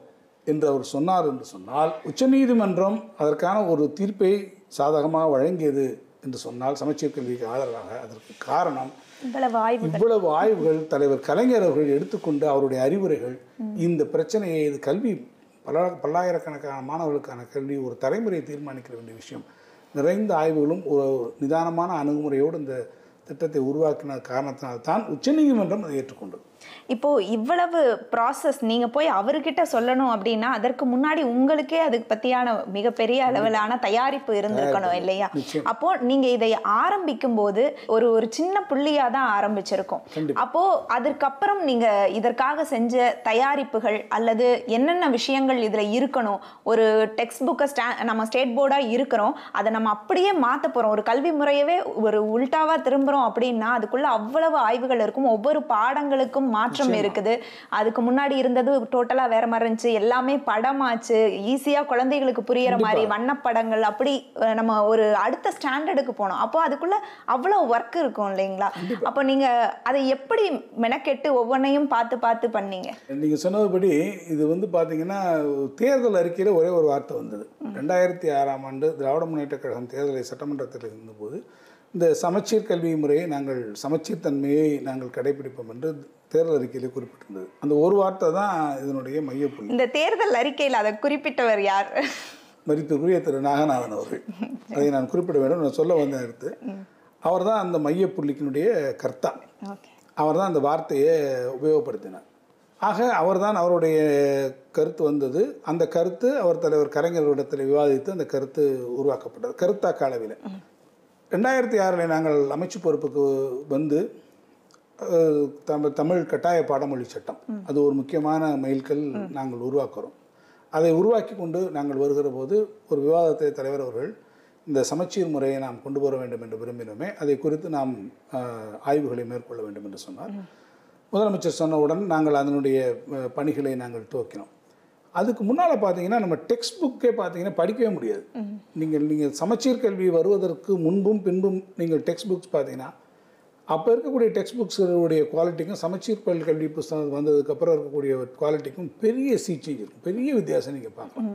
S2: என்று அவர் சொன்னார் என்று சொன்னால் உச்சநீதிமன்றம் அதற்கான ஒரு தீர்ப்பை சாதகமாக வழங்கியது என்று சொன்னால் சமச்சீர் கல்விக்கு ஆதரவாக, அதற்கு காரணம் இவ்வளவு ஆய்வுகள் தலைவர் கலைஞர் அவர்கள் எடுத்துக்கொண்டு அவருடைய அறிவுரைகள் இந்த பிரச்சனையை இது கல்வி பல்லாயிரக்கணக்கான மாணவர்களுக்கான கல்வி ஒரு தலைமுறையை தீர்மானிக்க வேண்டிய விஷயம் நிறைந்த ஆய்வுகளும் ஒரு நிதானமான அணுகுமுறையோடு இந்த திட்டத்தை உருவாக்கின காரணத்தினால்தான் உச்சநீதிமன்றம் அதை ஏற்றுக்கொண்டது.
S1: இப்போ இவ்வளவு ப்ராசஸ் நீங்க போய் அவர்கிட்ட சொல்லணும் அப்படின்னா அதற்கு முன்னாடி உங்களுக்கே அதுக்கு பத்தியான மிகப்பெரிய அளவிலான தயாரிப்பு இருந்திருக்கணும் இல்லையா? அப்போ நீங்க இதை ஆரம்பிக்கும் போது ஒரு சின்ன புள்ளியா தான் ஆரம்பிச்சிருக்கோம். அப்போ அதற்கப்புறம் நீங்க இதற்காக செஞ்ச தயாரிப்புகள் அல்லது என்னென்ன விஷயங்கள் இதுல இருக்கணும், ஒரு டெக்ஸ்ட் புக்கை நம்ம ஸ்டேட் போர்டா இருக்கிறோம், அதை நம்ம அப்படியே மாத்த போறோம், ஒரு கல்வி முறையவே ஒரு உல்டாவா திரும்புறோம் அப்படின்னா அதுக்குள்ள அவ்வளவு ஆய்வுகள் இருக்கும், ஒவ்வொரு பாடங்களுக்கும் மாற்றம் இருக்குது. அதுக்கு முன்னாடி இருந்தது டோட்டலா வேற மாதிரி இருந்துச்சு, எல்லாமே படமாச்சு, ஈஸியா குழந்தைகளுக்கு புரியுற மாதிரி வண்ணப்படங்கள், அப்படி நம்ம ஒரு அடுத்த ஸ்டாண்டர்டுக்கு போனோம். அப்போ அதுக்குள்ள அவ்வளவு ஒர்க் இருக்கும் இல்லைங்களா? அப்போ நீங்க அதை எப்படி மெனக்கெட்டு ஒவ்வொன்றையும் பார்த்து பார்த்து பண்ணீங்க?
S2: நீங்க சொன்னதுபடி இது வந்து பாத்தீங்கன்னா தேர்தல் அறிக்கையில ஒரே ஒரு வார்த்தை வந்தது. 2006ஆம் ஆண்டு திராவிட முன்னேற்ற கழகம் தேர்தலை சட்டமன்றத்தில் இருந்தபோது இந்த சமச்சீர் கல்வி முறையை நாங்கள் சமச்சீர் தன்மையை நாங்கள் கடைபிடிப்போம் என்று தேர்தல் அறிக்கையில் குறிப்பிட்டிருந்தது. அந்த ஒரு வார்த்தை தான் இதனுடைய மையப்புள்ளி.
S1: இந்த தேர்தல் அறிக்கையில் அதை குறிப்பிட்டவர் யார்?
S2: மதிப்புக்குரிய திரு நாகநாதன் அவர்கள். அதை நான் குறிப்பிட வேண்டும், நான் சொல்ல வந்த எடுத்து அவர் தான் அந்த மையப்புள்ளிக்கினுடைய கர்த்தா. அவர் தான் அந்த வார்த்தையை உபயோகப்படுத்தினார். ஆக அவர் தான் அவருடைய கருத்து வந்தது. அந்த கருத்து அவர் தலைவர் கலைஞர்களிடத்தில் விவாதித்து அந்த கருத்து உருவாக்கப்பட்டது கருத்தாக்க அளவில். 2006 நாங்கள் அமைச்சு பொறுப்புக்கு வந்து தமிழ் கட்டாய பாடமொழி சட்டம் அது ஒரு முக்கியமான மைல்கல் நாங்கள் உருவாக்குறோம். அதை உருவாக்கி கொண்டு நாங்கள் வருகிற போது ஒரு விவாதத்தை தலைவர் அவர்கள் இந்த சமச்சீர் முறையை நாம் கொண்டு வர வேண்டும் என்று விரும்பினோமே, அதை குறித்து நாம் ஆய்வுகளை மேற்கொள்ள வேண்டும் என்று சொன்னார். முதலமைச்சர் சொன்னவுடன் நாங்கள் அதனுடைய பணிகளை நாங்கள் துவக்கினோம். அதுக்கு முன்னால் பார்த்தீங்கன்னா நம்ம டெக்ஸ்ட் புக்கே பார்த்தீங்கன்னா படிக்கவே முடியாது. நீங்கள் சமச்சீர் கல்வி வருவதற்கு முன்பும் பின்பும் நீங்கள் டெக்ஸ்ட் புக்ஸ் பார்த்தீங்கன்னா அப்போ இருக்கக்கூடிய டெக்ஸ்ட் புக்ஸுடைய குவாலிட்டிக்கும் சமச்சீர் கல்வி புத்தகம் வந்ததுக்கப்புறம் இருக்கக்கூடிய குவாலிட்டிக்கும் பெரிய சேஞ்ச் இருக்கும், பெரிய வித்தியாசம் நீங்கள் பார்க்கலாம்.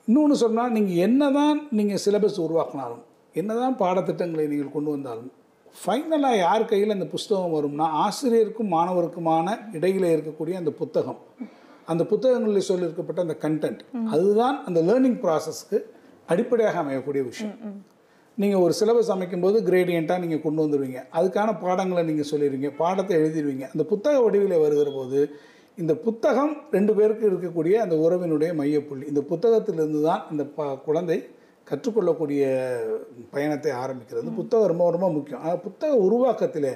S2: இன்னொன்று சொன்னால் நீங்கள் என்ன தான் நீங்கள் சிலபஸ் உருவாக்கினாலும் என்ன தான் பாடத்திட்டங்களை நீங்கள் கொண்டு வந்தாலும் ஃபைனலாக யார் கையில் அந்த புத்தகம் வரும்னா ஆசிரியருக்கும் மாணவருக்குமான இடையில இருக்கக்கூடிய அந்த புத்தகம், அந்த புத்தகங்களில் சொல்லியிருக்கப்பட்ட அந்த கண்டென்ட், அதுதான் அந்த லேர்னிங் ப்ராசஸ்க்கு அடிப்படையாக அமையக்கூடிய விஷயம். நீங்கள் ஒரு சிலபஸ் அமைக்கும்போது கிரேடியண்ட்டாக நீங்கள் கொண்டு வந்துடுவீங்க, அதுக்கான பாடங்களை நீங்கள் சொல்லிடுவீங்க, பாடத்தை எழுதிடுவீங்க. அந்த புத்தக வடிவில் வருகிற போது இந்த புத்தகம் 2 பேருக்கு இருக்கக்கூடிய அந்த உறவினுடைய மையப்புள்ளி, இந்த புத்தகத்திலிருந்து தான் அந்த குழந்தை கற்றுக்கொள்ளக்கூடிய பயணத்தை ஆரம்பிக்கிறது. புத்தகம் ரொம்ப ரொம்ப முக்கியம். ஆனால் புத்தக உருவாக்கத்தில்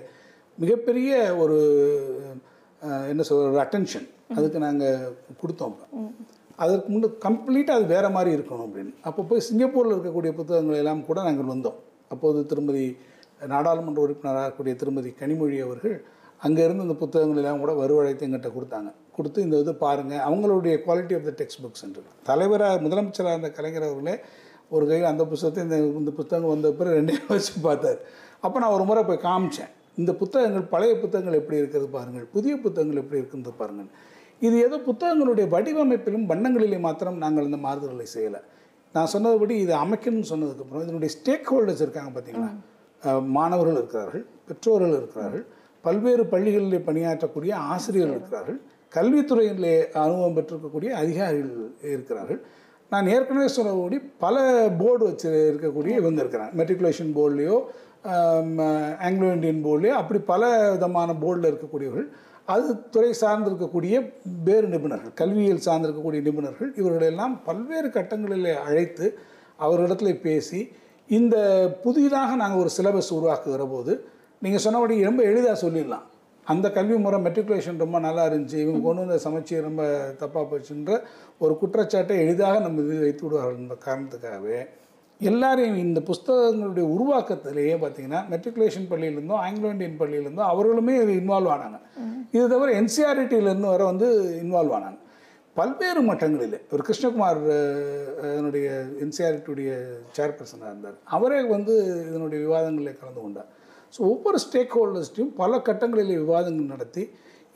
S2: மிகப்பெரிய ஒரு என்ன சொல்கிற அட்டென்ஷன் அதுக்கு நாங்கள் கொடுத்தோம். அதற்கு முன்பு கம்ப்ளீட்டாக அது வேறு மாதிரி இருக்கணும் அப்படின்னு. அப்போ போய் சிங்கப்பூரில் இருக்கக்கூடிய புத்தகங்கள் எல்லாம் கூட நாங்கள் வந்தோம். அப்போது திருமதி நாடாளுமன்ற உறுப்பினராக கூடிய திருமதி கனிமொழி அவர்கள் அங்கே இருந்து இந்த புத்தகங்கள் எல்லாம் கூட வரவழைத்து எங்கிட்ட கொடுத்து இந்த இது பாருங்கள், அவங்களுடைய குவாலிட்டி ஆஃப் த டெக்ஸ்ட் புக்ஸ்ன்றது. தலைவராக முதலமைச்சராக இருந்த கலைஞர் அவர்களே ஒரு கையில் அந்த புத்தகத்தை இந்த புத்தகம் வந்த பிறகு 2 வச்சு பார்த்தார். அப்போ நான் ஒரு முறை போய் காமிச்சேன், இந்த புத்தகங்கள் பழைய புத்தகங்கள் எப்படி இருக்கிறது பாருங்கள், புதிய புத்தகங்கள் எப்படி இருக்குன்னு பாருங்கள். இது ஏதோ புத்தகங்களுடைய வடிவமைப்பிலும் வண்ணங்களிலே மாத்திரம் நாங்கள் இந்த மாறுதல்களை செய்யலை. நான் சொன்னதுபடி இது அமைக்கணும்னு சொன்னதுக்கப்புறம் இதனுடைய ஸ்டேக் ஹோல்டர்ஸ் இருக்காங்க பார்த்தீங்களா, மாணவர்கள் இருக்கிறார்கள், பெற்றோர்கள் இருக்கிறார்கள், பல்வேறு பள்ளிகளிலே பணியாற்றக்கூடிய ஆசிரியர்கள் இருக்கிறார்கள், கல்வித்துறையிலே அனுபவம் பெற்றிருக்கக்கூடிய அதிகாரிகள் இருக்கிறார்கள். நான் ஏற்கனவே சொன்னபடி பல போர்டு வச்சு இருக்கக்கூடிய இவங்க இருக்கிறாங்க. மெட்ரிகுலேஷன் போர்ட்லேயோ ஆங்கிலோ இந்தியன் போர்ட்லேயோ அப்படி பல விதமான போர்டில் இருக்கக்கூடியவர்கள், அது துறை சார்ந்து இருக்கக்கூடிய வேறு நிபுணர்கள், கல்வியியல் சார்ந்திருக்கக்கூடிய நிபுணர்கள், இவர்களெல்லாம் பல்வேறு கட்டங்களில் அழைத்து அவர்களிடத்துல பேசி இந்த புதிதாக நாங்கள் ஒரு சிலபஸ் உருவாக்குகிற போது நீங்கள் சொன்னபடி ரொம்ப எளிதாக சொல்லிடலாம். அந்த கல்வி முறை மெட்ரிகுலேஷன் ரொம்ப நல்லா இருந்துச்சு, இவங்க கொண்டு வந்த சமச்சீர் ரொம்ப தப்பாக போச்சுன்ற ஒரு குற்றச்சாட்டை எளிதாக நம்ம இது வைத்து விடுவார்கள் என்ற காரணத்துக்காகவே எல்லாரையும் இந்த புஸ்தகங்களுடைய உருவாக்கத்திலேயே பார்த்தீங்கன்னா மெட்ரிகுலேஷன் பள்ளியிலேருந்தும் ஆங்கிலோ இந்தியன் பள்ளியிலேருந்தும் அவர்களுமே இன்வால்வ் ஆனாங்க. இது தவிர என்சிஆர்டியிலேருந்து வர இன்வால்வ் ஆனாங்க பல்வேறு மட்டங்களில். ஒரு கிருஷ்ணகுமார் இதனுடைய என்சிஆர்டியுடைய சேர்பர்சனாக இருந்தார், அவரே இதனுடைய விவாதங்களில் கலந்து கொண்டார். ஸோ ஒவ்வொரு ஸ்டேக் ஹோல்டர்ஸ்டையும் பல கட்டங்களில் விவாதங்கள் நடத்தி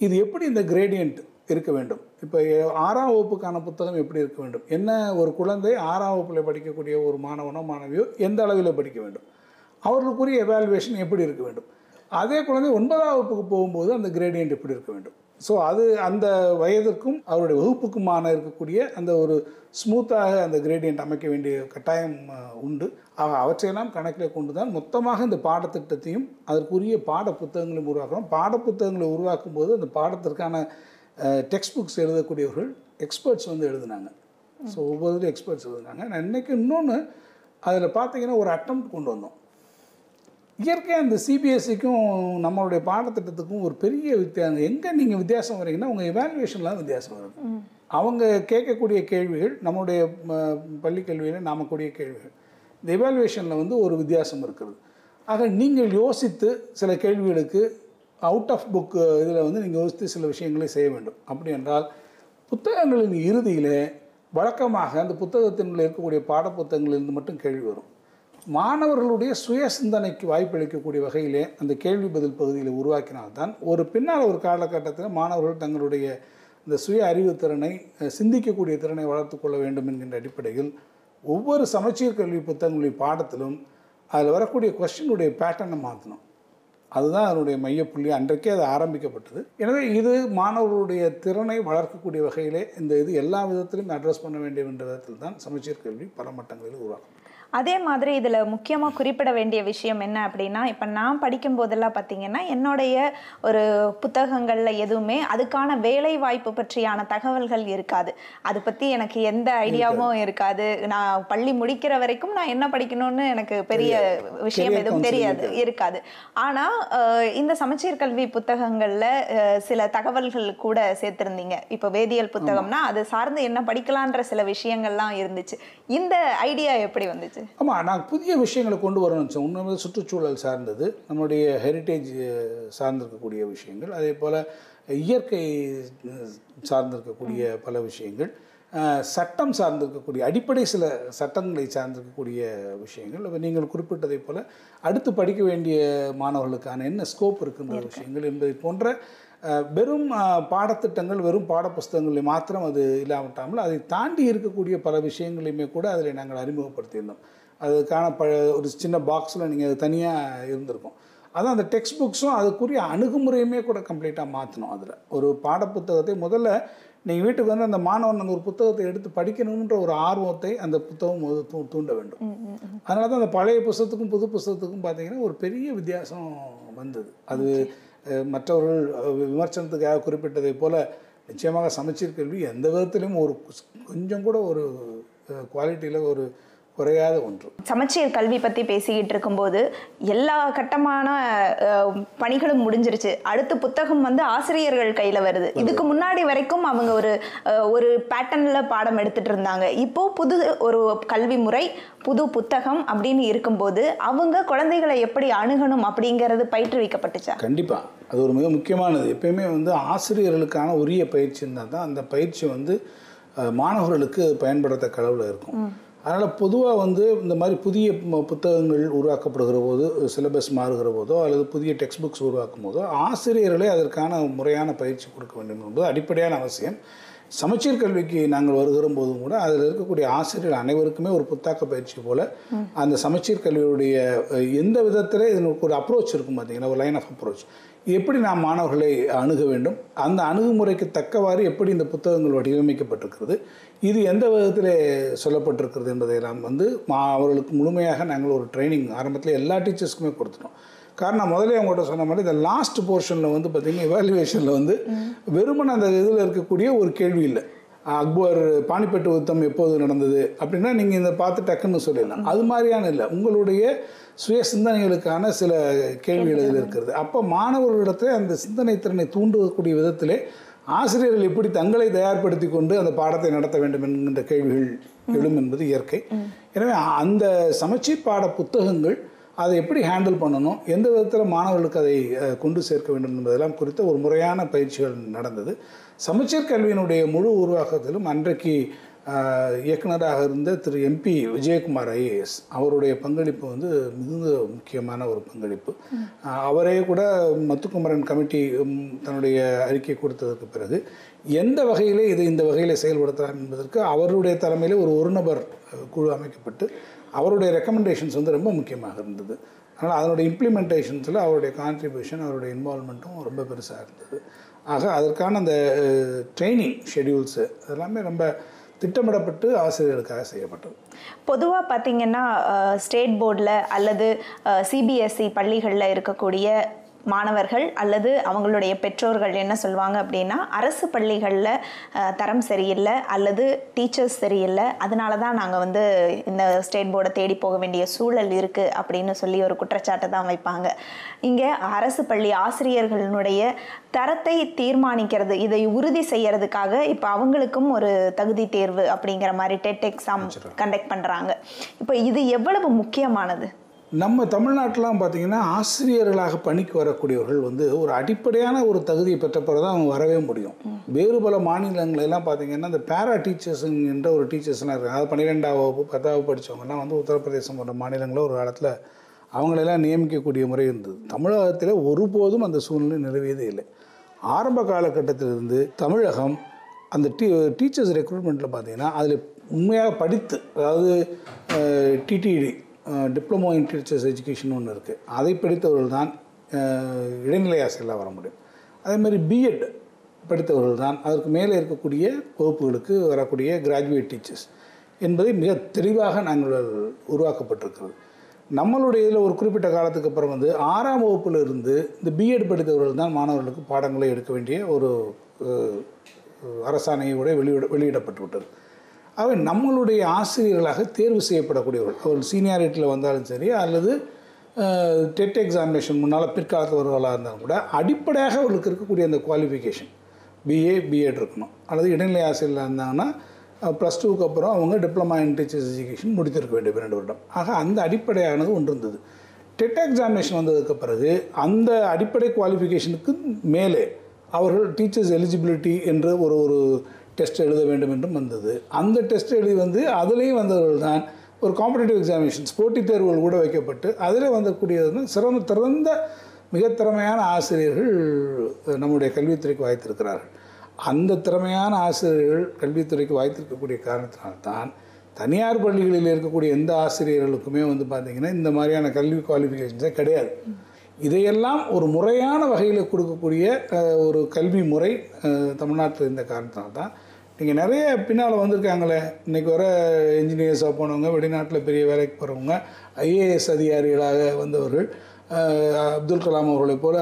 S2: இது எப்படி இந்த கிரேடியன்ட் இருக்க வேண்டும், இப்போ 6ஆம் வகுப்புக்கான புத்தகம் எப்படி இருக்க வேண்டும், என்ன ஒரு குழந்தை 6ஆம் வகுப்பில் படிக்கக்கூடிய ஒரு மாணவனோ மாணவியோ எந்த அளவில் படிக்க வேண்டும், அவர்களுக்குரிய எவாலுவேஷன் எப்படி இருக்க வேண்டும், அதே குழந்தை 9ஆம் வகுப்புக்கு போகும்போது அந்த கிரேடியன்ட் எப்படி இருக்க வேண்டும். ஸோ அது அந்த வயதிற்கும் அவருடைய வகுப்புக்குமான இருக்கக்கூடிய அந்த ஒரு ஸ்மூத்தாக அந்த கிரேடியன்ட் அமைக்க வேண்டிய கட்டாயம் உண்டு. அவற்றையெல்லாம் கணக்கில் கொண்டு தான் மொத்தமாக இந்த பாடத்திட்டத்தையும் அதற்குரிய பாட புத்தகங்களையும் உருவாக்குறோம். பாடப்புத்தகங்களை உருவாக்கும் போது அந்த பாடத்திற்கான டெக்ஸ்ட் புக்ஸ் எழுதக்கூடியவர்கள் எக்ஸ்பர்ட்ஸ் எழுதினாங்க. ஸோ ஒவ்வொரு எக்ஸ்பர்ட்ஸ் எழுதினாங்க. நான் இன்றைக்கி இன்னொன்று அதில் பார்த்தீங்கன்னா ஒரு அட்டெம்ப்ட் கொண்டு வந்தோம். இயற்கையாக இந்த சிபிஎஸ்சிக்கும் நம்மளுடைய பாடத்திட்டத்துக்கும் ஒரு பெரிய வித்தியாசம். எங்கே நீங்கள் வித்தியாசம் வரீங்கன்னா உங்கள் எவாலுவேஷன்லாம் வித்தியாசம் வருது. அவங்க கேட்கக்கூடிய கேள்விகள் நம்மளுடைய பள்ளி கல்வியில் நாமக்கூடிய கேள்விகள், இந்த எவாலுவேஷனில் ஒரு வித்தியாசம் இருக்கிறது. ஆக நீங்கள் யோசித்து சில கேள்விகளுக்கு அவுட் ஆஃப் புக் இதில் நீங்கள் யோசித்து சில விஷயங்களை செய்ய வேண்டும். அப்படி என்றால் புத்தகங்களின் இறுதியில் வழக்கமாக அந்த புத்தகத்தினுள்ள இருக்கக்கூடிய பாடப்புத்தகங்களிலிருந்து மட்டும் கேள்வி வரும். மாணவர்களுடைய சுய சிந்தனைக்கு வாய்ப்பளிக்கக்கூடிய வகையிலே அந்த கேள்வி பதில் பகுதியில் உருவாக்கினால்தான் ஒரு பின்னால் ஒரு காலகட்டத்தில் மாணவர்கள் தங்களுடைய இந்த சுய அறிவு திறனை, சிந்திக்கக்கூடிய திறனை வளர்த்து கொள்ள வேண்டும் என்கின்ற அடிப்படையில் ஒவ்வொரு சமச்சீர் கல்வி புத்தகங்களுடைய பாடத்திலும் அதில் வரக்கூடிய கொஸ்டினுடைய பேட்டர்னை மாற்றணும். அதுதான் அதனுடைய மையப்புள்ளி. அன்றைக்கே அது ஆரம்பிக்கப்பட்டது. எனவே இது மாணவர்களுடைய திறனை வளர்க்கக்கூடிய வகையிலே இந்த இது எல்லா விதத்திலும் அட்ரஸ் பண்ண வேண்டிய விதத்தில் தான் சமச்சீர் கல்வி பல மட்டங்களில் உருவாக்கும்.
S1: அதே மாதிரி இதில் முக்கியமாக குறிப்பிட வேண்டிய விஷயம் என்ன அப்படின்னா, இப்போ நான் படிக்கும் போதெல்லாம் பார்த்தீங்கன்னா என்னுடைய ஒரு புத்தகங்களில் எதுவுமே அதுக்கான வேலை வாய்ப்பு பற்றியான தகவல்கள் இருக்காது. அதை பற்றி எனக்கு எந்த ஐடியாவும் இருக்காது. நான் பள்ளி முடிக்கிற வரைக்கும் நான் என்ன படிக்கணும்னு எனக்கு பெரிய விஷயம் எதுவும் இருக்காது. ஆனால் இந்த சமச்சீர் கல்வி புத்தகங்களில் சில தகவல்கள் கூட சேர்த்துருந்தீங்க. இப்போ வேதியியல் புத்தகம்னா அது சார்ந்து என்ன படிக்கலான்ற சில விஷயங்கள்லாம் இருந்துச்சு. இந்த ஐடியா எப்படி வந்துச்சு?
S2: ஆமாம், நாங்கள் புதிய விஷயங்களை கொண்டு வரணும்னு வச்சோம். உண்மையிலே சுற்றுச்சூழல் சார்ந்தது, நம்மளுடைய ஹெரிட்டேஜ் சார்ந்திருக்கக்கூடிய விஷயங்கள், அதே போல் இயற்கை சார்ந்திருக்கக்கூடிய பல விஷயங்கள், சட்டம் சார்ந்திருக்கக்கூடிய அடிப்படை சில சட்டங்களை சார்ந்திருக்கக்கூடிய விஷயங்கள், இப்போ நீங்கள் குறிப்பிட்டதை போல் அடுத்து படிக்க வேண்டிய மாணவர்களுக்கான என்ன ஸ்கோப் இருக்கின்ற விஷயங்கள் என்பதை போன்ற வெறும் பாடத்திட்டங்கள், வெறும் பாடப்புஸ்தகங்களை மாத்திரம் அது இல்லாமட்டாமல் அதை தாண்டி இருக்கக்கூடிய பல விஷயங்களையுமே கூட அதில் நாங்கள் அறிமுகப்படுத்தியிருந்தோம். அதுக்கான ஒரு சின்ன பாக்ஸில் நீங்கள் அது தனியாக இருந்திருக்கும். அதான் அந்த டெக்ஸ்ட் புக்ஸும் அதுக்குரிய அணுகுமுறையுமே கூட கம்ப்ளீட்டாக மாற்றணும். அதில் ஒரு பாடப்புத்தகத்தை முதல்ல நீங்கள் வீட்டுக்கு அந்த மாணவன் அந்த ஒரு புத்தகத்தை எடுத்து படிக்கணுன்ற ஒரு ஆர்வத்தை அந்த புத்தகம் தூண்ட வேண்டும். அதனால தான் அந்த பழைய புத்தகத்துக்கும் புது புத்தகத்துக்கும் பார்த்திங்கன்னா ஒரு பெரிய வித்தியாசம் வந்தது. அது மற்றவர்கள் விமர்சனத்துக்காக குறிப்பிட்டதை போல் நிச்சயமாக சமச்சீர் கல்வி எந்த விதத்திலும் ஒரு கொஞ்சம் கூட ஒரு குவாலிட்டியில் ஒரு குறையாத ஒன்று.
S1: சமச்சீர் கல்வி பற்றி பேசிக்கிட்டு இருக்கும்போது எல்லா கட்டமான பணிகளும் முடிஞ்சிருச்சு. அடுத்து புத்தகம் ஆசிரியர்கள் கையில் வருது. இதுக்கு முன்னாடி வரைக்கும் அவங்க ஒரு பேட்டர்னில் பாடம் எடுத்துகிட்டு இருந்தாங்க. இப்போது புது ஒரு கல்வி முறை, புது புத்தகம் அப்படின்னு இருக்கும்போது அவங்க குழந்தைகளை எப்படி அணுகணும் அப்படிங்கிறது பயிற்றுவிக்கப்பட்டுச்சா?
S2: கண்டிப்பாக. அது ஒரு மிக முக்கியமானது. எப்பயுமே வந்து ஆசிரியர்களுக்கான உரிய பயிற்சி இருந்தால் தான் அந்த பயிற்சி வந்து மாணவர்களுக்கு பயன்படுத்த அளவில் இருக்கும். அதனால் பொதுவாக வந்து இந்த மாதிரி புதிய புத்தகங்கள் உருவாக்கப்படுகிற போது, சிலபஸ் மாறுகிற போதோ அல்லது புதிய டெக்ஸ்ட் புக்ஸ் உருவாக்கும் போதோ ஆசிரியர்களே அதற்கான முறையான பயிற்சி கொடுக்க வேண்டும் என்பது அடிப்படையான அவசியம். சமச்சீர் கல்விக்கு நாங்கள் வருகிற போதும் கூட அதில் இருக்கக்கூடிய ஆசிரியர்கள் அனைவருக்குமே ஒரு புத்தாக்க பயிற்சி போல் அந்த சமச்சீர் கல்வியுடைய எந்த விதத்தில் இதற்கு ஒரு அப்ரோச் இருக்கும் பார்த்தீங்கன்னா, ஒரு லைன் ஆஃப் அப்ரோச், எப்படி நாம் மாணவர்களை அணுக வேண்டும், அந்த அணுகுமுறைக்கு தக்கவாறு எப்படி இந்த புத்தகங்கள் வடிவமைக்கப்பட்டிருக்கிறது, இது எந்த விதத்தில் சொல்லப்பட்டிருக்கிறது என்பதையெல்லாம் வந்து அவர்களுக்கு முழுமையாக நாங்கள் ஒரு ட்ரைனிங் ஆரம்பத்தில் எல்லா டீச்சர்ஸ்க்குமே கொடுத்துட்டோம். காரணம் முதலே அவங்கள்ட்ட சொன்ன மாதிரி இந்த லாஸ்ட் போர்ஷனில் வந்து பார்த்திங்கன்னா எவாலுவேஷனில் வந்து வெறுமன அந்த இதில் இருக்கக்கூடிய ஒரு கேள்வி இல்லை. அக்பர் பானிபட் யுத்தம் எப்போது நடந்தது அப்படின்னா நீங்கள் இந்த பார்த்து டக்குன்னு சொல்லிடலாம். அது மாதிரியான இல்லை, உங்களுடைய சுய சிந்தனைகளுக்கான சில கேள்விகள் இதில் இருக்கிறது. அப்போ மாணவர்களிடத்தில் அந்த சிந்தனை திறனை தூண்டக்கூடிய விதத்திலே ஆசிரியர்கள் எப்படி தங்களை தயார்படுத்தி கொண்டு அந்த பாடத்தை நடத்த வேண்டும் என்கின்ற கேள்விகள் எழும் என்பது இயற்கை. எனவே அந்த சமச்சீர் பாட புத்தகங்கள் அதை எப்படி ஹேண்டில் பண்ணணும், எந்த விதத்தில் மாணவர்களுக்கு அதை கொண்டு சேர்க்க வேண்டும் என்பதெல்லாம் குறித்த ஒரு முறையான பயிற்சிகள் நடந்தது. சமச்சீர் கல்வியினுடைய முழு உருவாக்கத்திலும் அன்றைக்கு இயக்குனராக இருந்த திரு எம்பி விஜயகுமார் ஐஏஎஸ் அவருடைய பங்களிப்பு வந்து மிகுந்த முக்கியமான ஒரு பங்களிப்பு. அவரே கூட முத்துக்குமரன் கமிட்டி தன்னுடைய அறிக்கை கொடுத்ததற்கு பிறகு எந்த வகையிலே இதை இந்த வகையில் செயல்படுத்தலாம் என்பதற்கு அவருடைய தலைமையிலே ஒரு நபர் குழு அமைக்கப்பட்டு அவருடைய ரெக்கமெண்டேஷன்ஸ் வந்து ரொம்ப முக்கியமாக இருந்தது. அதனால் அதனுடைய இம்ப்ளிமெண்டேஷன்ஸில் அவருடைய கான்ட்ரிபியூஷன், அவருடைய இன்வால்மெண்ட்டும் ரொம்ப பெருசாக இருந்தது. ஆக அதற்கான அந்த ட்ரைனிங் ஷெடியூல்ஸு அதெல்லாமே ரொம்ப திட்டமிடப்பட்டு ஆசிரியர்களுக்காக செய்யப்பட்டது.
S1: பொதுவாக பார்த்திங்கன்னா ஸ்டேட் போர்டில் அல்லது சிபிஎஸ்இ பள்ளிகளில் இருக்கக்கூடிய மாணவர்கள் அல்லது அவங்களுடைய பெற்றோர்கள் என்ன சொல்லுவாங்க அப்படின்னா, அரசு பள்ளிகளில் தரம் சரியில்லை அல்லது டீச்சர்ஸ் சரியில்லை, அதனால தான் நாங்கள் வந்து இந்த ஸ்டேட் போர்டை தேடி போக வேண்டிய சூழல் இருக்குது அப்படின்னு சொல்லி ஒரு குற்றச்சாட்டை தான் வைப்பாங்க. இங்கே அரசு பள்ளி ஆசிரியர்களுடைய தரத்தை தீர்மானிக்கிறது, இதை உறுதி செய்யறதுக்காக இப்போ அவங்களுக்கும் ஒரு தகுதி தேர்வு அப்படிங்கிற மாதிரி டெட் எக்ஸாம் கண்டக்ட் பண்ணுறாங்க. இப்போ இது எவ்வளவு முக்கியமானது?
S2: நம்ம தமிழ்நாட்டிலாம் பார்த்திங்கன்னா ஆசிரியர்களாக பணிக்கு வரக்கூடியவர்கள் வந்து ஒரு அடிப்படையான ஒரு தகுதியை பெற்ற பிறகு தான் அவங்க வரவே முடியும். வேறு பல மாநிலங்களெல்லாம் பார்த்திங்கன்னா இந்த பேரா டீச்சர்ஸுங்கிற ஒரு டீச்சர்ஸ்லாம் இருக்காங்க. அதாவது 12ஆம் வகுப்பு 10ஆவது படித்தவங்கலாம் வந்து உத்தரப்பிரதேசம் போன்ற மாநிலங்களில் ஒரு காலத்தில் அவங்களெல்லாம் நியமிக்கக்கூடிய முறை இருந்தது. தமிழகத்தில் ஒருபோதும் அந்த சூழ்நிலை நிலவியதே இல்லை. ஆரம்ப காலகட்டத்திலிருந்து தமிழகம் அந்த டீச்சர்ஸ் ரெக்ரூட்மெண்ட்டில் பார்த்திங்கன்னா அதில் உண்மையாக படித்து, அதாவது டிடிடி டிப்ளமோ இன் டீச்சர்ஸ் எஜுகேஷன் ஒன்று இருக்குது, அதை படித்தவர்கள் தான் இடைநிலை ஆசிரியராக வர முடியும். அதேமாதிரி பிஎட் படித்தவர்கள் தான் அதற்கு மேலே இருக்கக்கூடிய வகுப்புகளுக்கு வரக்கூடிய கிராஜுவேட் டீச்சர்ஸ் என்பதை மிக தெளிவாக நாங்கள் உருவாக்கப்பட்டிருக்கிறது. நம்மளுடைய இதில் ஒரு குறிப்பிட்ட காலத்துக்கு அப்புறம் வந்து 6ஆம் வகுப்பில் இருந்து இந்த பிஎட் படித்தவர்கள் தான் மாணவர்களுக்கு பாடங்களை எடுக்க வேண்டிய ஒரு அரசாணையோட வெளியிடப்பட்டு விட்டது. அவை நம்மளுடைய ஆசிரியர்களாக தேர்வு செய்யப்படக்கூடியவர்கள், அவர் சீனியாரிட்டியில் வந்தாலும் சரி அல்லது டெட் எக்ஸாமினேஷன் முன்னால் பிற்காலத்தில் வருவர்களாக இருந்தாலும் கூட அடிப்படையாக அவர்களுக்கு இருக்கக்கூடிய அந்த குவாலிஃபிகேஷன் பிஎட் இருக்கணும். அல்லது இடைநிலை ஆசிரியர்களாக இருந்தாங்கன்னா +2க்கு அப்புறம் அவங்க டிப்ளமா இன் டீச்சர்ஸ் எஜுகேஷன் முடித்திருக்க வேண்டிய 2 வருடம். ஆக அந்த அடிப்படையானது ஒன்று இருந்தது. டெட் எக்ஸாமினேஷன் வந்ததுக்கு பிறகு அந்த அடிப்படை குவாலிஃபிகேஷனுக்கு மேலே அவர்கள் டீச்சர்ஸ் எலிஜிபிலிட்டி என்று ஒரு டெஸ்ட் எழுத வேண்டும் என்றும் வந்தது. அந்த டெஸ்ட் எழுதி வந்து அதுலேயும் வந்தவர்கள் தான் ஒரு காம்படிட்டிவ் எக்ஸாமினேஷன்ஸ் போட்டித் தேர்வுகள் கூட வைக்கப்பட்டு அதில் வந்தக்கூடியது திறந்த மிக திறமையான ஆசிரியர்கள் நம்முடைய கல்வித்துறைக்கு வாய்த்திருக்கிறார்கள். அந்த திறமையான ஆசிரியர்கள் கல்வித்துறைக்கு வாய்த்திருக்கக்கூடிய காரணத்தினால்தான் தனியார் பள்ளிகளில் இருக்கக்கூடிய எந்த ஆசிரியர்களுக்குமே வந்து பார்த்திங்கன்னா இந்த மாதிரியான கல்வி குவாலிஃபிகேஷன்ஸே கிடையாது. இதையெல்லாம் ஒரு முறையான வகையில் கொடுக்கக்கூடிய ஒரு கல்வி முறை தமிழ்நாட்டில் இருந்த காரணத்தினால்தான் நீங்கள் நிறைய பின்னால் வந்திருக்காங்களே, இன்றைக்கி வர இன்ஜினியர்ஸாக போனவங்க, வெளிநாட்டில் பெரிய வேலைக்கு போகிறவங்க, ஐஏஎஸ் அதிகாரிகளாக வந்தவர்கள், அப்துல் கலாம் அவர்களைப் போல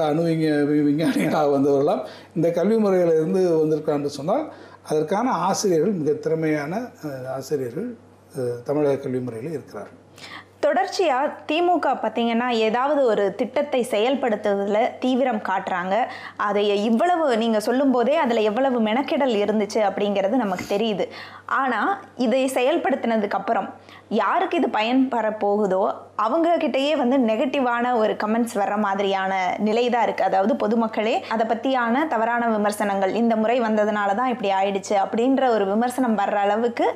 S2: விஞ்ஞானிகளாக வந்தவர்களாம் இந்த கல்வி முறைகளிலிருந்து வந்திருக்கான்னு சொன்னால் அதற்கான ஆசிரியர்கள் மிக திறமையான ஆசிரியர்கள் தமிழக கல்வி முறையில் இருக்கிறார்கள்.
S1: தொடர்ச்சியாக திமுக பார்த்தீங்கன்னா ஏதாவது ஒரு திட்டத்தை செயல்படுத்துவதில் தீவிரம் காட்டுறாங்க. அதை இவ்வளவு நீங்கள் சொல்லும்போதே அதில் எவ்வளவு மெனக்கெடல் இருந்துச்சு அப்படிங்கிறது நமக்கு தெரியுது. ஆனால் இதை செயல்படுத்தினதுக்கு அப்புறம் யாருக்கு இது பயன்பெற போகுதோ அவங்கக்கிட்டேயே வந்து நெகட்டிவான ஒரு கமெண்ட்ஸ் வர்ற மாதிரியான நிலை தான் இருக்குது. அதாவது பொதுமக்களே அதை பற்றியான தவறான விமர்சனங்கள், இந்த முறை வந்ததுனால தான் இப்படி ஆயிடுச்சு அப்படின்ற ஒரு விமர்சனம் வர்ற அளவுக்கு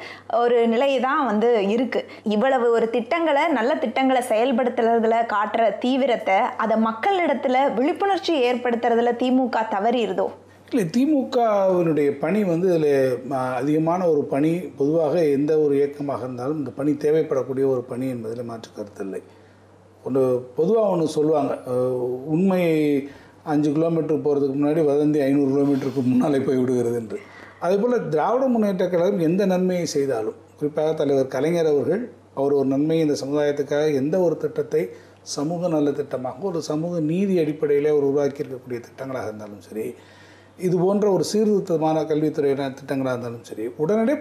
S1: ஒரு நிலை தான் வந்து இருக்குது. இவ்வளவு ஒரு திட்டங்களை, நல்ல திட்டங்களை செயல்படுத்துறதுல காட்டுற தீவிரத்தை அதை மக்களிடத்துல விழிப்புணர்ச்சி ஏற்படுத்துறதுல திமுக தவறிடுதோ?
S2: இல்லை, திமுகவினுடைய பணி வந்து இதில் அதிகமான ஒரு பணி. பொதுவாக எந்த ஒரு இயக்கமாக இருந்தாலும் இந்த பணி தேவைப்படக்கூடிய ஒரு பணி என்பதில் மாற்று கருத்தில்லை. பொதுவாக சொல்லுவாங்க, உண்மை 5 கிலோமீட்டர் போகிறதுக்கு முன்னாடி வதந்தி 500 கிலோமீட்டருக்கு முன்னாலே போய் விடுகிறது என்று. அதேபோல் திராவிட முன்னேற்ற கழகம் எந்த நன்மையை செய்தாலும், குறிப்பாக தலைவர் கலைஞர் அவர்கள் அவர் ஒரு நன்மை இந்த சமுதாயத்துக்காக எந்த ஒரு திட்டத்தை சமூக நல்ல திட்டமாக, ஒரு சமூக நீதி அடிப்படையில் அவர் உருவாக்கியிருக்கக்கூடிய திட்டங்களாக இருந்தாலும் சரி, இது போன்ற ஒரு சீர்திருத்தமான கல்வித்துறையின திட்டங்களாக இருந்தாலும் சரி, உடனடியே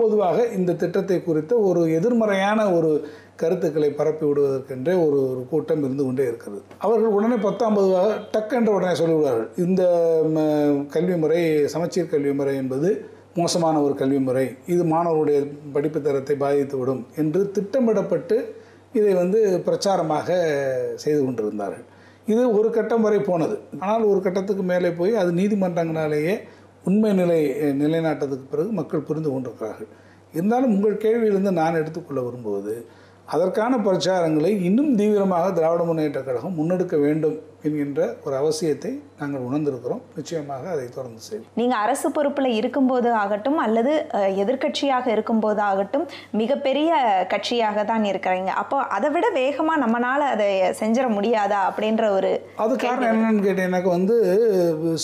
S2: பொதுவாக இந்த திட்டத்தை குறித்த ஒரு எதிர்மறையான ஒரு கருத்துக்களை பரப்பி விடுவதற்கென்றே ஒரு கூட்டம் இருந்து கொண்டே இருக்கிறது. அவர்கள் உடனே பொதுவாக டக்கென்று உடனே சொல்லிவிடுவார்கள், இந்த கல்வி முறை, சமச்சீர் கல்வி முறை என்பது மோசமான ஒரு கல்வி முறை, இது மாணவருடைய படிப்பு தரத்தை பாதித்துவிடும் என்று திட்டமிடப்பட்டு இதை பிரச்சாரமாக செய்து கொண்டிருந்தார்கள். இது ஒரு கட்டம் வரை போனது. ஆனால் ஒரு கட்டத்துக்கு மேலே போய் அது நீதிமன்றங்களாலேயே உண்மை நிலைநாட்டதுக்கு பிறகு மக்கள் புரிந்து கொண்டிருக்கிறார்கள். இருந்தாலும் உங்கள் கேள்வியிலிருந்து நான் எடுத்துக்கொள்ள விரும்புவது, அதற்கான பிரச்சாரங்களை இன்னும் தீவிரமாக திராவிட முன்னேற்ற கழகம் முன்னெடுக்க வேண்டும் என்கின்ற ஒரு அவசியத்தை நாங்கள் உணர்ந்திருக்கிறோம். நிச்சயமாக அதை தொடர்ந்து செய்வோம்.
S1: நீங்கள் அரசு பொறுப்பில் இருக்கும்போது ஆகட்டும் அல்லது எதிர்கட்சியாக இருக்கும்போது ஆகட்டும் மிகப்பெரிய கட்சியாக தான் இருக்கிறீங்க. அப்போ அதை விட வேகமாக நம்மளால் அதை செஞ்சிட முடியாதா அப்படின்ற ஒரு
S2: அது காரணம் என்னன்னு கேட்டீங்கன்னாக்க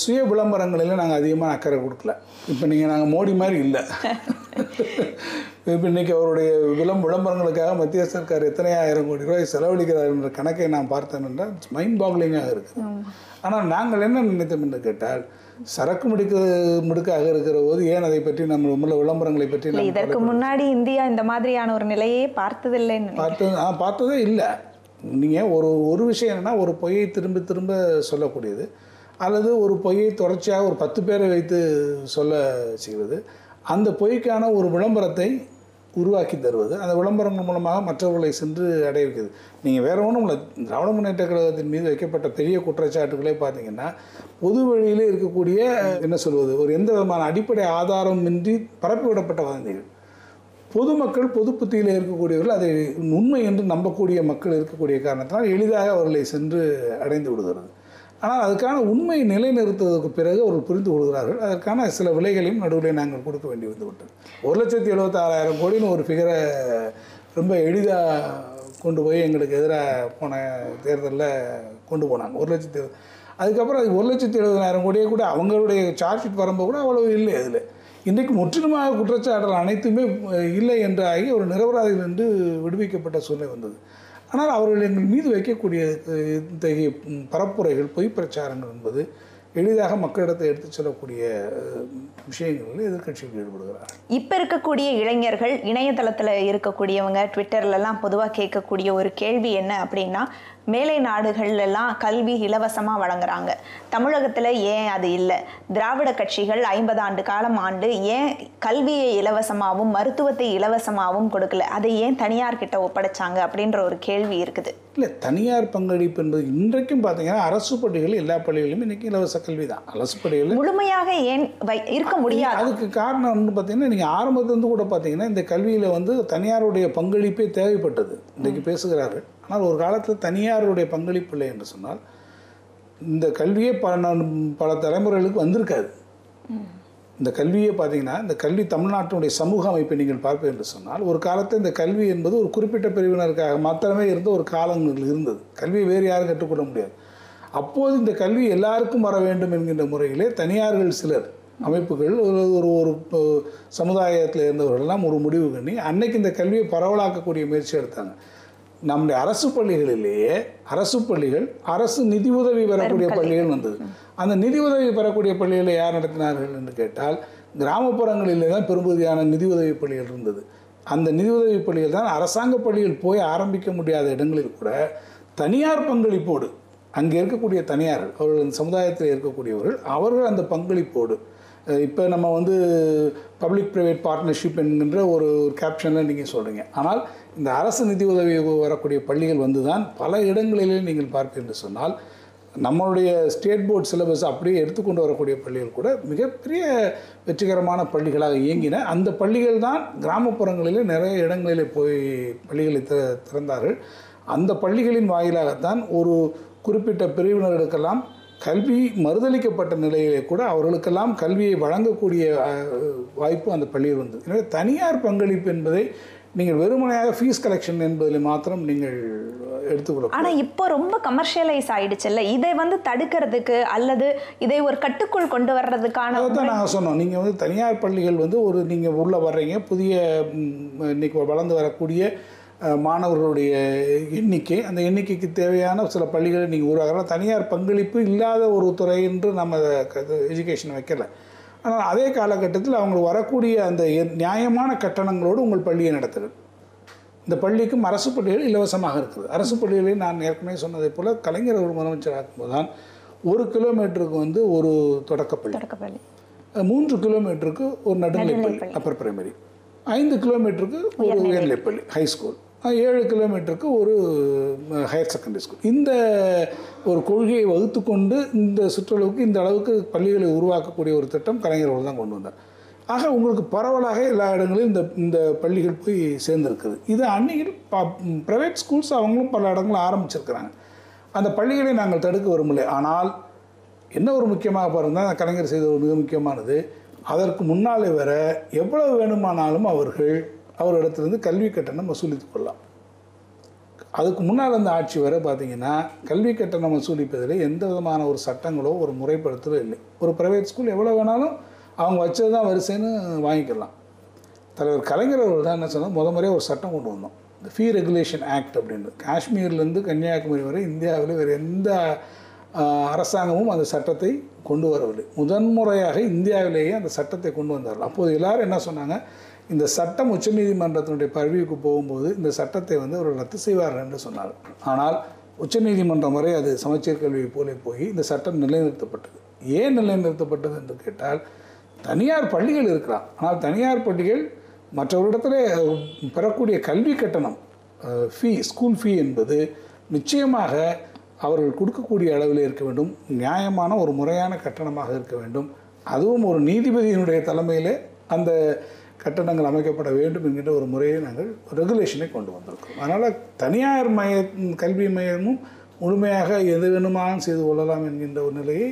S2: சுய விளம்பரங்களில் நாங்கள் அதிகமாக அக்கறை கொடுக்கல. இப்போ நீங்கள் மோடி மாதிரி இல்லை. இப்போ இன்றைக்கி அவருடைய விளம்பரங்களுக்காக மத்திய சர்க்கார் எத்தனை ஆயிரம் கோடி ரூபாய் செலவழிக்கிறார் என்ற கணக்கை நான் பார்த்தேன் என்றால் மைண்ட் பாக்லிங்காக இருக்குது. ஆனால் நாங்கள் என்ன நினைத்தோம் என்று கேட்டால், சரக்கு முடுக்காக இருக்கிற போது ஏன் அதை பற்றி நம்ம விளம்பரங்களை பற்றி
S1: இதற்கு முன்னாடி இந்தியா இந்த மாதிரியான ஒரு நிலையே பார்த்ததே இல்லை.
S2: நீங்கள் ஒரு விஷயம் என்னென்னா, ஒரு பொய்யை திரும்ப திரும்ப சொல்லக்கூடியது, அல்லது ஒரு பொய்யை தொடர்ச்சியாக ஒரு 10 பேரை வைத்து சொல்ல செய்வது, அந்த பொய்க்கான ஒரு விளம்பரத்தை உருவாக்கி தருவது, அந்த விளம்பரங்கள் மூலமாக மற்றவர்களை சென்று அடைய வைக்கிறது. நீங்கள் வேறு ஒன்றும் இல்லை, திராவிட முன்னேற்ற கழகத்தின் மீது வைக்கப்பட்ட பெரிய குற்றச்சாட்டுகளே பார்த்தீங்கன்னா, பொது வழியிலே இருக்கக்கூடிய ஒரு எந்த விதமான அடிப்படை ஆதாரமின்றி பரப்பிவிடப்பட்ட வதந்திகள். பொதுமக்கள், பொது புத்தியில் இருக்கக்கூடியவர்கள் அதை உண்மை என்று நம்பக்கூடிய மக்கள் இருக்கக்கூடிய காரணத்தினால் எளிதாக அவர்களை சென்று அடைந்து விடுகிறது. ஆனால் அதுக்கான உண்மையை நிலைநிறுத்துவதற்கு பிறகு அவர்கள் புரிந்து கொள்கிறார்கள். அதற்கான சில விலைகளையும் நடுவில் நாங்கள் கொடுக்க வேண்டி வந்துவிட்டது. 1,76,000 கோடின்னு ஒரு ஃபிகரை ரொம்ப எளிதாக கொண்டு போய் எங்களுக்கு எதிராக போன தேர்தலில் கொண்டு போனாங்க. 1,70,000. அதுக்கப்புறம் அது 1,70,000 கோடியே கூட அவங்களுடைய சார்ஜ் ஷீட் வரும்போது கூட அவ்வளோ இல்லை. அதில் இன்றைக்கு முற்றிலுமாக குற்றச்சாட்டுகள் அனைத்துமே இல்லை என்று ஆகி ஒரு நிரபராதிகள் என்று விடுவிக்கப்பட்ட சூழ்நிலை வந்தது. ஆனால் அவர்கள் எங்கள் மீது வைக்கக்கூடிய இத்தகைய பரப்புரைகள், பொய் பிரச்சாரங்கள் என்பது எளிதாக மக்களிடத்தை எடுத்து செல்லக்கூடிய விஷயங்களில் எதிர்கட்சிகள் ஈடுபடுகிறார்கள்.
S1: இப்போ இருக்கக்கூடிய இளைஞர்கள், இணையதளத்தில் இருக்கக்கூடியவங்க, ட்விட்டர்லலாம் பொதுவாக கேட்கக்கூடிய ஒரு கேள்வி என்ன அப்படின்னா, மேலை நாடுகள்லாம் கல்வி இலவசமாக வழங்குறாங்க, தமிழகத்தில் ஏன் அது இல்லை? திராவிட கட்சிகள் 50 ஆண்டு காலம் ஆண்டு ஏன் கல்வியை இலவசமாகவும் மருத்துவத்தை இலவசமாகவும் கொடுக்கல? அதை ஏன் தனியார்கிட்ட ஒப்படைச்சாங்க அப்படின்ற ஒரு கேள்வி இருக்குது.
S2: இல்லை, தனியார் பங்களிப்பு என்பது இன்றைக்கும் பார்த்தீங்கன்னா அரசு பள்ளிகள், எல்லா பள்ளிகளிலும் இன்றைக்கி இலவச கல்வி தான். அரசு பள்ளிகள் முழுமையாக
S1: ஏன் இருக்க முடியாது?
S2: அதுக்கு காரணம் வந்து பார்த்தீங்கன்னா, நீங்கள் ஆரம்பத்திலிருந்து கூட பார்த்தீங்கன்னா இந்த கல்வியில் தனியாருடைய பங்களிப்பே தேவைப்பட்டது. இன்றைக்கு பேசுகிறார்கள். ஆனால் ஒரு காலத்தில் தனியாருடைய பங்களிப்பு இல்லை என்று சொன்னால் இந்த கல்வியே பல தலைமுறைகளுக்கு வந்திருக்காது. இந்த கல்வியே பார்த்தீங்கன்னா, இந்த கல்வி தமிழ்நாட்டினுடைய சமூக அமைப்பை நீங்கள் பார்ப்பது என்று சொன்னால், ஒரு காலத்தில் இந்த கல்வி என்பது ஒரு குறிப்பிட்ட பிரிவினருக்காக மாத்திரமே இருந்த ஒரு காலங்கள் இருந்தது. கல்வியை வேறு யாரும் கற்றுக்கொள்ள முடியாது. அப்போது இந்த கல்வி எல்லாருக்கும் வர வேண்டும் என்கின்ற முறையிலே தனியார்கள் சிலர், அமைப்புகள், ஒரு சமுதாயத்தில் இருந்தவர்களெல்லாம் ஒரு முடிவு பண்ணி அன்னைக்கு இந்த கல்வியை பரவலாக்கக்கூடிய முயற்சி எடுத்தாங்க. நம்முடைய அரசு பள்ளிகளிலேயே அரசு நிதி உதவி பெறக்கூடிய பள்ளிகள் வந்தது. அந்த நிதி உதவி பெறக்கூடிய பள்ளிகளை யார் நடத்தினார்கள் என்று கேட்டால், கிராமப்புறங்களிலே தான் பெரும்பகுதியான நிதி உதவி பள்ளிகள் இருந்தது. அந்த நிதியுதவி பள்ளிகள் தான் அரசாங்க பள்ளிகள் போய் ஆரம்பிக்க முடியாத இடங்களில் கூட தனியார் பங்களிப்போடு அங்கே இருக்கக்கூடிய தனியார்கள், அவர்கள் அந்த சமுதாயத்தில் இருக்கக்கூடியவர்கள், அவர்கள் அந்த பங்களிப்போடு இப்போ நம்ம வந்து பப்ளிக் ப்ரைவேட் பார்ட்னர்ஷிப் என்கின்ற ஒரு கேப்ஷனில் நீங்கள் சொல்கிறீங்க. ஆனால் இந்த அரசு நிதி உதவி வரக்கூடிய பள்ளிகள் வந்து தான் பல இடங்களிலே நீங்கள் பார்க்க என்று சொன்னால் நம்மளுடைய ஸ்டேட் போர்ட் சிலபஸ் அப்படியே எடுத்துக்கொண்டு வரக்கூடிய பள்ளிகள் கூட மிகப்பெரிய வெற்றிகரமான பள்ளிகளாக இயங்கின. அந்த பள்ளிகள் தான் கிராமப்புறங்களிலே நிறைய இடங்களிலே போய் பள்ளிகளை திறந்தார்கள். அந்த பள்ளிகளின் வாயிலாகத்தான் ஒரு குறிப்பிட்ட பிரிவினர்களுக்கெல்லாம் கல்வி மறுதளிக்கப்பட்ட நிலையிலே கூட அவர்களுக்கெல்லாம் கல்வியை வழங்கக்கூடிய வாய்ப்பு அந்த பள்ளியில் வந்தது. எனவே தனியார் பங்களிப்பு என்பதை நீங்கள் வெறுமனையாக ஃபீஸ் கலெக்ஷன் என்பதில் மாத்திரம் நீங்கள் எடுத்துக்கொள்ள.
S1: ஆனால் இப்போ ரொம்ப கமர்ஷியலைஸ் ஆகிடுச்சுல்ல, இதை வந்து தடுக்கிறதுக்கு அல்லது இதை ஒரு கட்டுக்குள் கொண்டு வர்றதுக்கான
S2: தான் நாங்கள் சொன்னோம். நீங்கள் வந்து தனியார் பள்ளிகள் வந்து ஒரு நீங்கள் உள்ளே வர்றீங்க, புதிய இன்றைக்கி வளர்ந்து வரக்கூடிய மாணவர்களுடைய எண்ணிக்கை, அந்த எண்ணிக்கைக்கு தேவையான சில பள்ளிகளை நீங்கள் உருவாக்கலாம். தனியார் பங்களிப்பு இல்லாத ஒரு துறை என்று நம்ம எஜுகேஷன் வைக்கலை. ஆனால் அதே காலகட்டத்தில் அவங்களுக்கு வரக்கூடிய அந்த நியாயமான கட்டணங்களோடு உங்கள் பள்ளியை நடத்துகிறது. இந்த பள்ளிக்கும் அரசு பள்ளிகள் இலவசமாக இருக்குது. அரசு பள்ளிகளில் நான் ஏற்கனவே சொன்னதை போல் கலைஞர் அவர்கள் முதலமைச்சர் ஆக்கும்போது தான் 1 கிலோமீட்டருக்கு வந்து ஒரு தொடக்கப்பள்ளி, 3 கிலோமீட்டருக்கு ஒரு நடுநிலைப்பள்ளி அப்பர் பிரைமரி, 5 கிலோமீட்டருக்கு ஒரு உயர்நிலைப்பள்ளி ஹை ஸ்கூல், 7 கிலோமீட்டருக்கு ஒரு ஹையர் செகண்டரி ஸ்கூல், இந்த ஒரு கொள்கையை வகுத்து கொண்டு இந்த சுற்றளவுக்கு இந்த அளவுக்கு பள்ளிகளை உருவாக்கக்கூடிய ஒரு திட்டம் கலைஞர் அவர்கள் தான் கொண்டு வந்தார். ஆக உங்களுக்கு பரவலாக எல்லா இடங்களிலும் இந்த பள்ளிகள் போய் சேர்ந்துருக்குது. இது அன்னைக்கு ப்ரைவேட் ஸ்கூல்ஸ் அவங்களும் பல இடங்களும் ஆரம்பிச்சிருக்கிறாங்க. அந்த பள்ளிகளை நாங்கள் தடுக்க விரும்பலை. ஆனால் என்ன ஒரு முக்கியமாக பாருங்கள், கலைஞர் செய்த ஒரு மிக முக்கியமானது, அதற்கு முன்னாலே வர எவ்வளவு வேணுமானாலும் அவரிடத்திலிருந்து கல்வி கட்டணம் வசூலித்து கொள்ளலாம். அதுக்கு முன்னால் அந்த ஆட்சி வர பார்த்தீங்கன்னா கல்வி கட்டணம் வசூலிப்பதில் எந்த விதமான ஒரு சட்டங்களோ ஒரு முறைப்படுத்தலோ இல்லை. ஒரு ப்ரைவேட் ஸ்கூல் எவ்வளோ வேணாலும் அவங்க வச்சது தான் வரிசைன்னு வாங்கிக்கலாம். தலைவர் கலைஞர் அவர்கள் தான் என்ன சொன்னால் முறையாக ஒரு சட்டம் கொண்டு வந்தோம், இந்த ஃபீ ரெகுலேஷன் ஆக்ட் அப்படின்றது. காஷ்மீர்லேருந்து கன்னியாகுமரி வரை இந்தியாவில் வேறு எந்த அரசாங்கமும் அந்த சட்டத்தை கொண்டு வரவில்லை. முதன்முறையாக இந்தியாவிலேயே அந்த சட்டத்தை கொண்டு வந்தார்கள். அப்போது எல்லோரும் என்ன சொன்னாங்க, இந்த சட்டம் உச்சநீதிமன்றத்தினுடைய பதவிக்கு போகும்போது இந்த சட்டத்தை வந்து அவர் ரத்து செய்வார்கள் என்று சொன்னார். ஆனால் உச்சநீதிமன்றம் வரை அது சமச்சீர் கல்வியை போல போய் இந்த சட்டம் நிலைநிறுத்தப்பட்டது. ஏன் நிலைநிறுத்தப்பட்டது என்று கேட்டால், தனியார் பள்ளிகள் இருக்கலாம், ஆனால் தனியார் பள்ளிகள் மற்றவரிடத்தில் பெறக்கூடிய கல்வி கட்டணம் ஸ்கூல் ஃபீ என்பது நிச்சயமாக அவர்கள் கொடுக்கக்கூடிய அளவில் இருக்க வேண்டும், நியாயமான ஒரு முறையான கட்டணமாக இருக்க வேண்டும். அதுவும் ஒரு நீதிபதியினுடைய தலைமையில் அந்த கட்டணங்கள் அமைக்கப்பட வேண்டும் என்கின்ற ஒரு முறையை நாங்கள் ரெகுலேஷனை கொண்டு வந்திருக்கோம். அதனால் தனியார் கல்வி மையமும் முழுமையாக எது வேணுமானாலும் செய்து கொள்ளலாம் என்கின்ற ஒரு நிலையை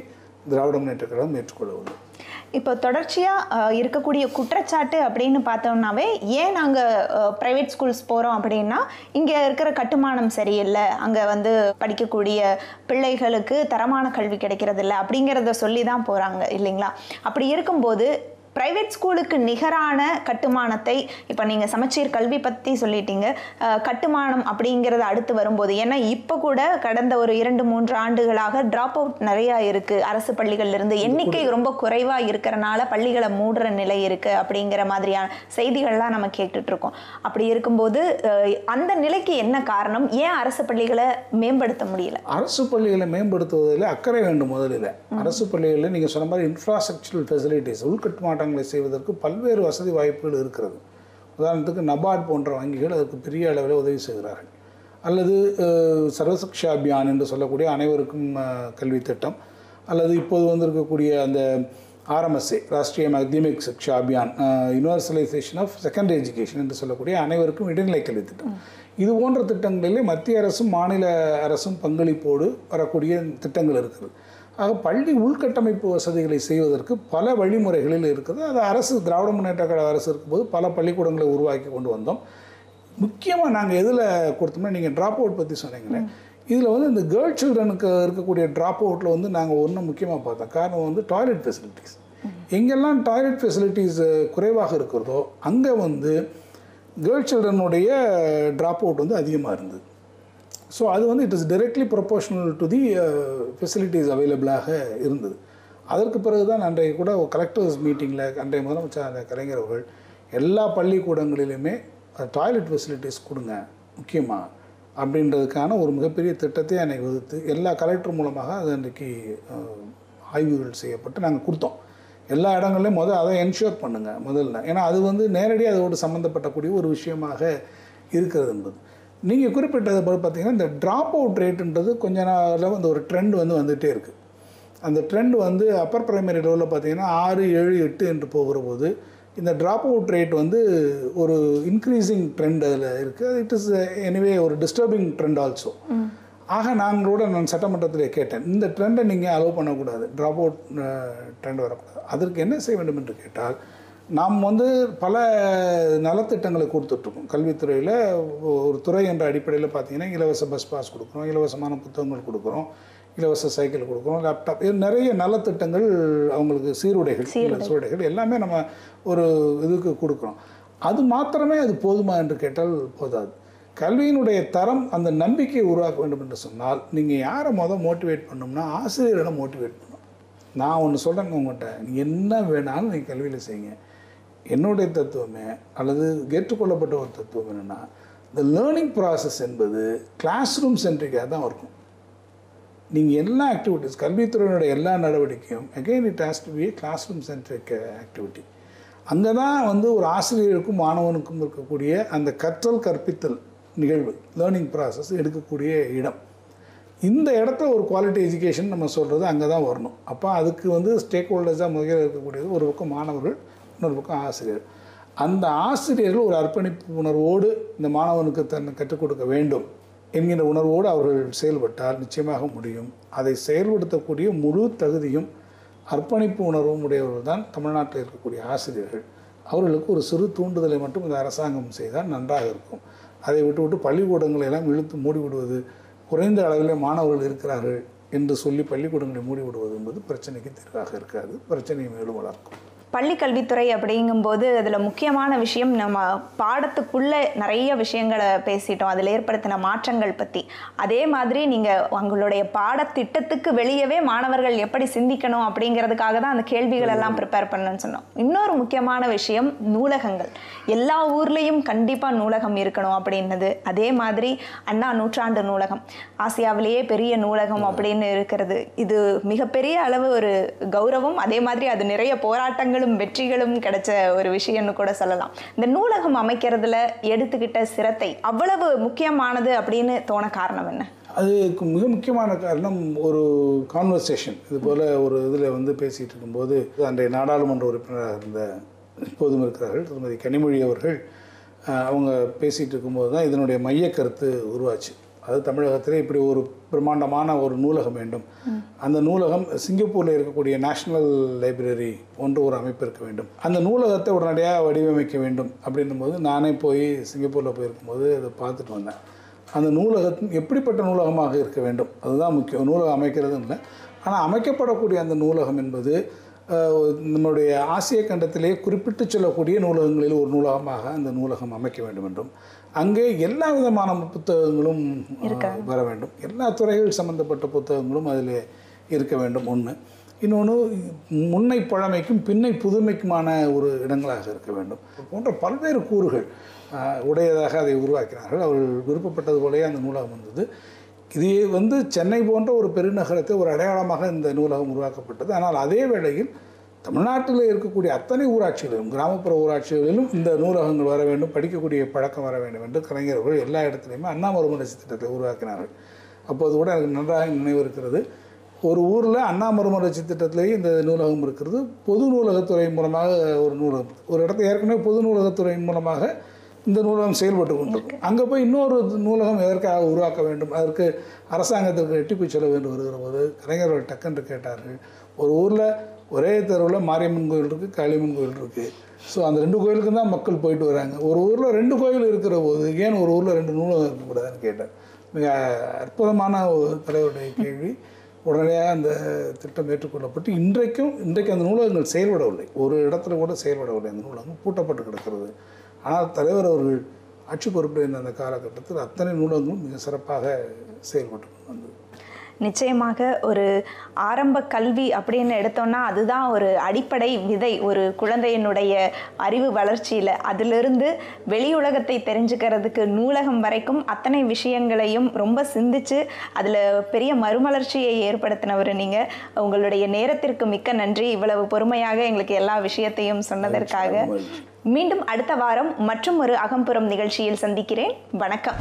S2: திராவிட முன்னேற்றக் கழகம் ஏற்றுக்கொள்ளவில்லை.
S1: இப்போ தொடர்ச்சியாக இருக்கக்கூடிய குற்றச்சாட்டு அப்படின்னு பார்த்தோம்னாவே, ஏன் நாங்கள் ப்ரைவேட் ஸ்கூல்ஸ் போகிறோம் அப்படின்னா, இங்கே இருக்கிற கட்டுமானம் சரியில்லை, அங்கே வந்து படிக்கக்கூடிய பிள்ளைகளுக்கு தரமான கல்வி கிடைக்கிறதில்ல அப்படிங்கிறத சொல்லி தான் போகிறாங்க இல்லைங்களா? அப்படி இருக்கும்போது ப்ரைவேட் ஸ்கூலுக்கு நிகரான கட்டுமானத்தை, இப்போ நீங்கள் சமச்சீர் கல்வி பற்றி சொல்லிட்டீங்க, கட்டுமானம் அப்படிங்கிறது அடுத்து வரும்போது, ஏன்னா இப்போ கூட கடந்த ஒரு 2-3 ஆண்டுகளாக ட்ராப் அவுட் நிறையா இருக்குது அரசு பள்ளிகள்லேருந்து, எண்ணிக்கை ரொம்ப குறைவாக இருக்கிறனால பள்ளிகளை மூடுற நிலை இருக்குது அப்படிங்கிற மாதிரியான செய்திகள்லாம் நம்ம கேட்டுட்ருக்கோம். அப்படி இருக்கும்போது அந்த நிலைக்கு என்ன காரணம்? ஏன் அரசு பள்ளிகளை மேம்படுத்த முடியல?
S2: அரசு பள்ளிகளை மேம்படுத்துவதில் அக்கறை வேண்டும். முதலில் அரசு பள்ளிகளில் நீங்கள் சொன்ன மாதிரி இன்ஃப்ராஸ்ட்ரக்சரல் ஃபெசிலிட்டிஸ், உள்கட்டுமாட்டங்களை செய்வதற்கு பல்வேறு வசதி வாய்ப்புகள் இருக்கிறது. உதாரணத்துக்கு நபார்ட் போன்ற வங்கிகள் அதற்கு பெரிய அளவில் உதவி செய்கிறார்கள். அல்லது சர்வசிக்ஷா அபியான் என்று சொல்லக்கூடிய அனைவருக்கும் கல்வி திட்டம், அல்லது இப்போது வந்திருக்கக்கூடிய அந்த RMSA Rashtriya Madhyamik Shiksha Abhiyan, universalisation of secondary education என்று சொல்லக்கூடிய அனைவருக்கும் இடைநிலை கல்வி திட்டம், இது போன்ற திட்டங்களிலே மத்திய அரசும் மாநில அரசும் பங்களிப்போடு வரக்கூடிய திட்டங்கள் இருக்குது. ஆக பள்ளி உள்கட்டமைப்பு வசதிகளை செய்வதற்கு பல வழிமுறைகளில் இருக்குது. அது அரசு திராவிட முன்னேற்ற கழக அரசு இருக்கும்போது பல பள்ளிக்கூடங்களை உருவாக்கி கொண்டு வந்தோம். முக்கியமாக நாங்கள் எதில் கொடுத்தோம்னா, நீங்கள் ட்ராப் அவுட் பற்றி சொன்னீங்களே, இதில் வந்து இந்த கேர்ள் சில்ட்ரனுக்கு இருக்கக்கூடிய ட்ராப் அவுட்டில் வந்து நாங்கள் ஒன்றும் முக்கியமாக பார்த்தோம். காரணம் வந்து டாய்லெட் ஃபெசிலிட்டிஸ். எங்கெல்லாம் டாய்லெட் ஃபெசிலிட்டிஸ் குறைவாக இருக்கிறதோ அங்கே வந்து கேர்ள் சில்ட்ரனுடைய ட்ராப் அவுட் வந்து அதிகமாக இருந்தது. ஸோ அது வந்து it is directly proportional to the facilities அவைலபிளாக இருந்தது. அதற்கு பிறகு தான் அன்றைக்கு கூட கலெக்டர்ஸ் மீட்டிங்கில் அன்றைய முதலமைச்சர் கலைஞர் அவர்கள் எல்லா பள்ளிக்கூடங்களிலுமே டாய்லெட் ஃபெசிலிட்டிஸ் கொடுங்க முக்கியமாக அப்படின்றதுக்கான ஒரு மிகப்பெரிய திட்டத்தை அன்றைக்கி வகுத்து எல்லா கலெக்டர் மூலமாக அது அன்றைக்கி ஆய்வுகள் செய்யப்பட்டு நாங்கள் கொடுத்தோம். எல்லா இடங்கள்லையும் அதை என்ஷூர் பண்ணுங்கள் முதல்ல. ஏன்னா அது வந்து நேரடியாக அதோடு சம்மந்தப்படக்கூடிய ஒரு விஷயமாக இருக்கிறது என்பது. நீங்கள் குறிப்பிட்டது போல் பார்த்தீங்கன்னா இந்த ட்ராப் அவுட் ரேட்டுன்றது கொஞ்ச நாளில் வந்து ஒரு ட்ரெண்ட் வந்துகிட்டே இருக்குது. அந்த ட்ரெண்ட் வந்து அப்பர் பிரைமரி லெவலில் பார்த்தீங்கன்னா 6, 7, 8 என்று போகிற போது இந்த ட்ராப் அவுட் ரேட் வந்து ஒரு இன்க்ரீஸிங் ட்ரெண்ட் அதில் இருக்குது. இட் இஸ் எனிவே ஒரு டிஸ்டர்பிங் ட்ரெண்ட் ஆல்சோ. ஆக நான் சட்டமன்றத்தில் கேட்டேன், இந்த ட்ரெண்டை நீங்கள் அலோவ் பண்ணக்கூடாது, ட்ராப் அவுட் ட்ரெண்ட் வரக்கூடாது. அதற்கு என்ன செய்ய வேண்டும் என்று கேட்டால், நாம் வந்து பல நலத்திட்டங்களை கொடுத்துட்ருக்கோம். கல்வித்துறையில் ஒரு துறை என்ற அடிப்படையில் பார்த்திங்கன்னா இலவச பஸ் பாஸ் கொடுக்குறோம், இலவசமான புத்தகங்கள் கொடுக்குறோம், இலவச சைக்கிள் கொடுக்குறோம், லேப்டாப், நிறைய நலத்திட்டங்கள், அவங்களுக்கு சீருடைகள் எல்லாமே நம்ம ஒரு இதுக்கு கொடுக்குறோம். அது மாத்திரமே அது போதுமா என்று கேட்டால் போதாது. கல்வியினுடைய தரம், அந்த நம்பிக்கையை உருவாக்க வேண்டும் என்று சொன்னால் நீங்கள் யாரை மோட்டிவேட் பண்ணணும்னா ஆசிரியர்களை மோட்டிவேட் பண்ணணும். நான் ஒன்று சொல்கிறேங்க உங்கள்கிட்ட, நீ என்ன வேணாலும் நீங்கள் கல்வியில் செய்யுங்க. என்னுடைய தத்துவமே அல்லது ஏற்றுக்கொள்ளப்பட்ட ஒரு தத்துவம் என்னென்னா, இந்த லேர்னிங் ப்ராசஸ் என்பது கிளாஸ் ரூம் சென்ட்ரிக்காக தான் இருக்கும். நீங்கள் எல்லா ஆக்டிவிட்டீஸ், கல்வித்துறையினுடைய எல்லா நடவடிக்கையும் again it has to be a class room centric activity. அங்கே தான் வந்து ஒரு ஆசிரியருக்கும் மாணவனுக்கும் இருக்கக்கூடிய அந்த கற்றல் கற்பித்தல் நிகழ்வு, லேர்னிங் ப்ராசஸ் எடுக்கக்கூடிய இடம். இந்த இடத்துல ஒரு குவாலிட்டி எஜுகேஷன் நம்ம சொல்கிறது அங்கே தான் வரணும். அப்போ அதுக்கு வந்து ஸ்டேக் ஹோல்டர்ஸாக முதலில் இருக்கக்கூடியது ஒரு பக்கம் மாணவர்கள், இன்னொரு பக்கம் ஆசிரியர். அந்த ஆசிரியர்கள் ஒரு அர்ப்பணிப்பு உணர்வோடு இந்த மாணவனுக்கு தன்னை கற்றுக் கொடுக்க வேண்டும் என்கின்ற உணர்வோடு அவர்கள் செயல்பட்டால் நிச்சயமாக முடியும். அதை செயல்படுத்தக்கூடிய முழு தகுதியும் அர்ப்பணிப்பு உணர்வும் உடையவர்கள் தான் தமிழ்நாட்டில் இருக்கக்கூடிய ஆசிரியர்கள். அவர்களுக்கு ஒரு சிறு தூண்டுதலை மட்டும் இந்த அரசாங்கம் செய்தால் நன்றாக இருக்கும். அதை விட்டு பள்ளிக்கூடங்களை எல்லாம் இழுத்து மூடிவிடுவது, குறைந்த அளவில் மாணவர்கள் இருக்கிறார்கள் என்று சொல்லி பள்ளிக்கூடங்களை மூடிவிடுவது என்பது பிரச்சனைக்கு தீர்வாக இருக்காது, பிரச்சனையை மேலும் வளர்க்கும்.
S1: பள்ளி கல்வித்துறை அப்படிங்கும்போது அதில் முக்கியமான விஷயம், நம்ம பாடத்துக்குள்ளே நிறைய விஷயங்களை பேசிட்டோம், அதில் ஏற்படுத்தின மாற்றங்கள் பற்றி. அதே மாதிரி நீங்கள் உங்களுடைய பாடத்திட்டத்துக்கு வெளியவே மாணவர்கள் எப்படி சிந்திக்கணும் அப்படிங்கிறதுக்காக தான் அந்த கேள்விகள் எல்லாம் ப்ரிப்பேர் பண்ணணும்னு சொன்னோம். இன்னொரு முக்கியமான விஷயம் நூலகங்கள். எல்லா ஊர்லேயும் கண்டிப்பாக நூலகம் இருக்கணும் அப்படின்னது. அதே மாதிரி அண்ணா நூற்றாண்டு நூலகம், ஆசியாவிலேயே பெரிய நூலகம் அப்படின்னு இருக்கிறது. இது மிகப்பெரிய அளவு ஒரு கௌரவம். அதே மாதிரி அது நிறைய போராட்டங்கள் வெற்றிகளும் கிடைச்ச ஒரு விஷயம்னு கூட சொல்லலாம். இந்த நூலகம் அமைக்கிறதுல எடுத்துக்கிட்ட சிரத்தை அவ்வளவு முக்கியமானது அப்படின்னு தோண காரணம் என்ன?
S2: அதுக்கு மிக முக்கியமான காரணம் ஒரு கான்வர்சேஷன். இது போல் ஒரு இதில் வந்து பேசிகிட்டு இருக்கும்போது அன்றைய நாடாளுமன்ற உறுப்பினராக இருந்த, இப்போதும் இருக்கிறார்கள், திருமதி கனிமொழி அவர்கள், அவங்க பேசிகிட்டு இருக்கும்போது தான் இதனுடைய மைய கருத்து உருவாச்சு. அது தமிழகத்திலே இப்படி ஒரு பிரம்மாண்டமான ஒரு நூலகம் வேண்டும், அந்த நூலகம் சிங்கப்பூரில் இருக்கக்கூடிய நேஷ்னல் லைப்ரரி போன்ற ஒரு அமைப்பு இருக்க வேண்டும், அந்த நூலகத்தை உடனடியாக வடிவமைக்க வேண்டும் அப்படின்னும்போது நானே போய் சிங்கப்பூரில் போயிருக்கும்போது அதை பார்த்துட்டு வந்தேன். அந்த நூலகத்தின் எப்படிப்பட்ட நூலகமாக இருக்க வேண்டும் அதுதான் முக்கியம். நூலகம் அமைக்கிறதும் இல்லை, ஆனால் அமைக்கப்படக்கூடிய அந்த நூலகம் என்பது நம்முடைய ஆசிய கண்டத்திலேயே குறிப்பிட்டு சொல்லக்கூடிய நூலகங்களில் ஒரு நூலகமாக அந்த நூலகம் அமைக்க வேண்டும் என்றும், அங்கே எல்லா விதமான புத்தகங்களும் வர வேண்டும், எல்லா துறைகள் சம்பந்தப்பட்ட புத்தகங்களும் அதில் இருக்க வேண்டும் ஒன்று. இன்னொன்று, முன்னை பழமைக்கும் பின்னை புதுமைக்குமான ஒரு இடங்களாக இருக்க வேண்டும் போன்ற பல்வேறு கூறுகள் உடையதாக அதை உருவாக்கினார்கள். அவர்கள் விருப்பப்பட்டது போலேயே அந்த நூலகம் வந்தது. இது வந்து சென்னை போன்ற ஒரு பெருநகரத்தை ஒரு அடையாளமாக இந்த நூலகம் உருவாக்கப்பட்டது. ஆனால் அதே வேளையில் தமிழ்நாட்டில் இருக்கக்கூடிய அத்தனை ஊராட்சிகளிலும், கிராமப்புற ஊராட்சிகளிலும் இந்த நூலகங்கள் வர வேண்டும், படிக்கக்கூடிய பழக்கம் வர வேண்டும் என்று கலைஞர்கள் எல்லா இடத்துலையுமே அண்ணா மறுமலர்ச்சி திட்டத்தை உருவாக்கினார்கள். அப்போது கூட எனக்கு நன்றாக நினைவு இருக்கிறது, ஒரு ஊரில் அண்ணா மறுமலர்ச்சி திட்டத்திலேயே இந்த நூலகம் இருக்கிறது. பொது நூலகத்துறையின் மூலமாக ஒரு நூலகம், ஒரு இடத்துல ஏற்கனவே பொது நூலகத்துறையின் மூலமாக இந்த நூலகம் செயல்பட்டு கொண்டிருக்கும். அங்கே போய் இன்னொரு நூலகம் எதற்காக உருவாக்க வேண்டும், அதற்கு அரசாங்கத்திற்கு எட்டிப்பு செலவு என்று வருகிற போது கலைஞர்கள் டக்குன்று கேட்டார்கள். ஒரு ஊரில் ஒரே தெருவில் மாரியம்மன் கோயில் இருக்குது, காளியம்மன் கோயில் இருக்குது. ஸோ அந்த 2 கோயிலுக்கு தான் மக்கள் போயிட்டு வராங்க. ஒரு ஊரில் 2 கோயில் இருக்கிற போது ஏன் ஒரு ஊரில் 2 நூலகம் இருக்கக்கூடாதுன்னு கேட்டார். மிக அற்புதமான ஒரு தலைவருடைய கேள்வி. உடனடியாக அந்த திட்டம் ஏற்றுக்கொள்ளப்பட்டு இன்றைக்கு அந்த நூலகங்கள் செயல்படவில்லை, ஒரு இடத்துல கூட செயல்படவில்லை. அந்த நூலகம் பூட்டப்பட்டு கிடக்கிறது. ஆனால் தலைவர் அவர்கள் ஆட்சி பொறுப்பில் இருந்த அந்த காலகட்டத்தில் அத்தனை நூலகங்களும் மிக சிறப்பாக செயல்பட்டு வந்தது.
S1: நிச்சயமாக ஒரு ஆரம்ப கல்வி அப்படின்னு எடுத்தோம்னா அதுதான் ஒரு அடிப்படை விதை ஒரு குழந்தையினுடைய அறிவு வளர்ச்சியில். அதிலிருந்து வெளி உலகத்தை தெரிஞ்சுக்கிறதுக்கு நூலகம் வரைக்கும் அத்தனை விஷயங்களையும் ரொம்ப சிந்திச்சு அதில் பெரிய மறுமலர்ச்சியை ஏற்படுத்தினவர் நீங்கள். உங்களுடைய நேரத்திற்கு மிக்க நன்றி, இவ்வளவு பொறுமையாக எங்களுக்கு எல்லா விஷயத்தையும் சொன்னதற்காக. மீண்டும் அடுத்த வாரம் மற்றும் ஒரு அகம்புறம் நிகழ்ச்சியில் சந்திக்கிறேன். வணக்கம்.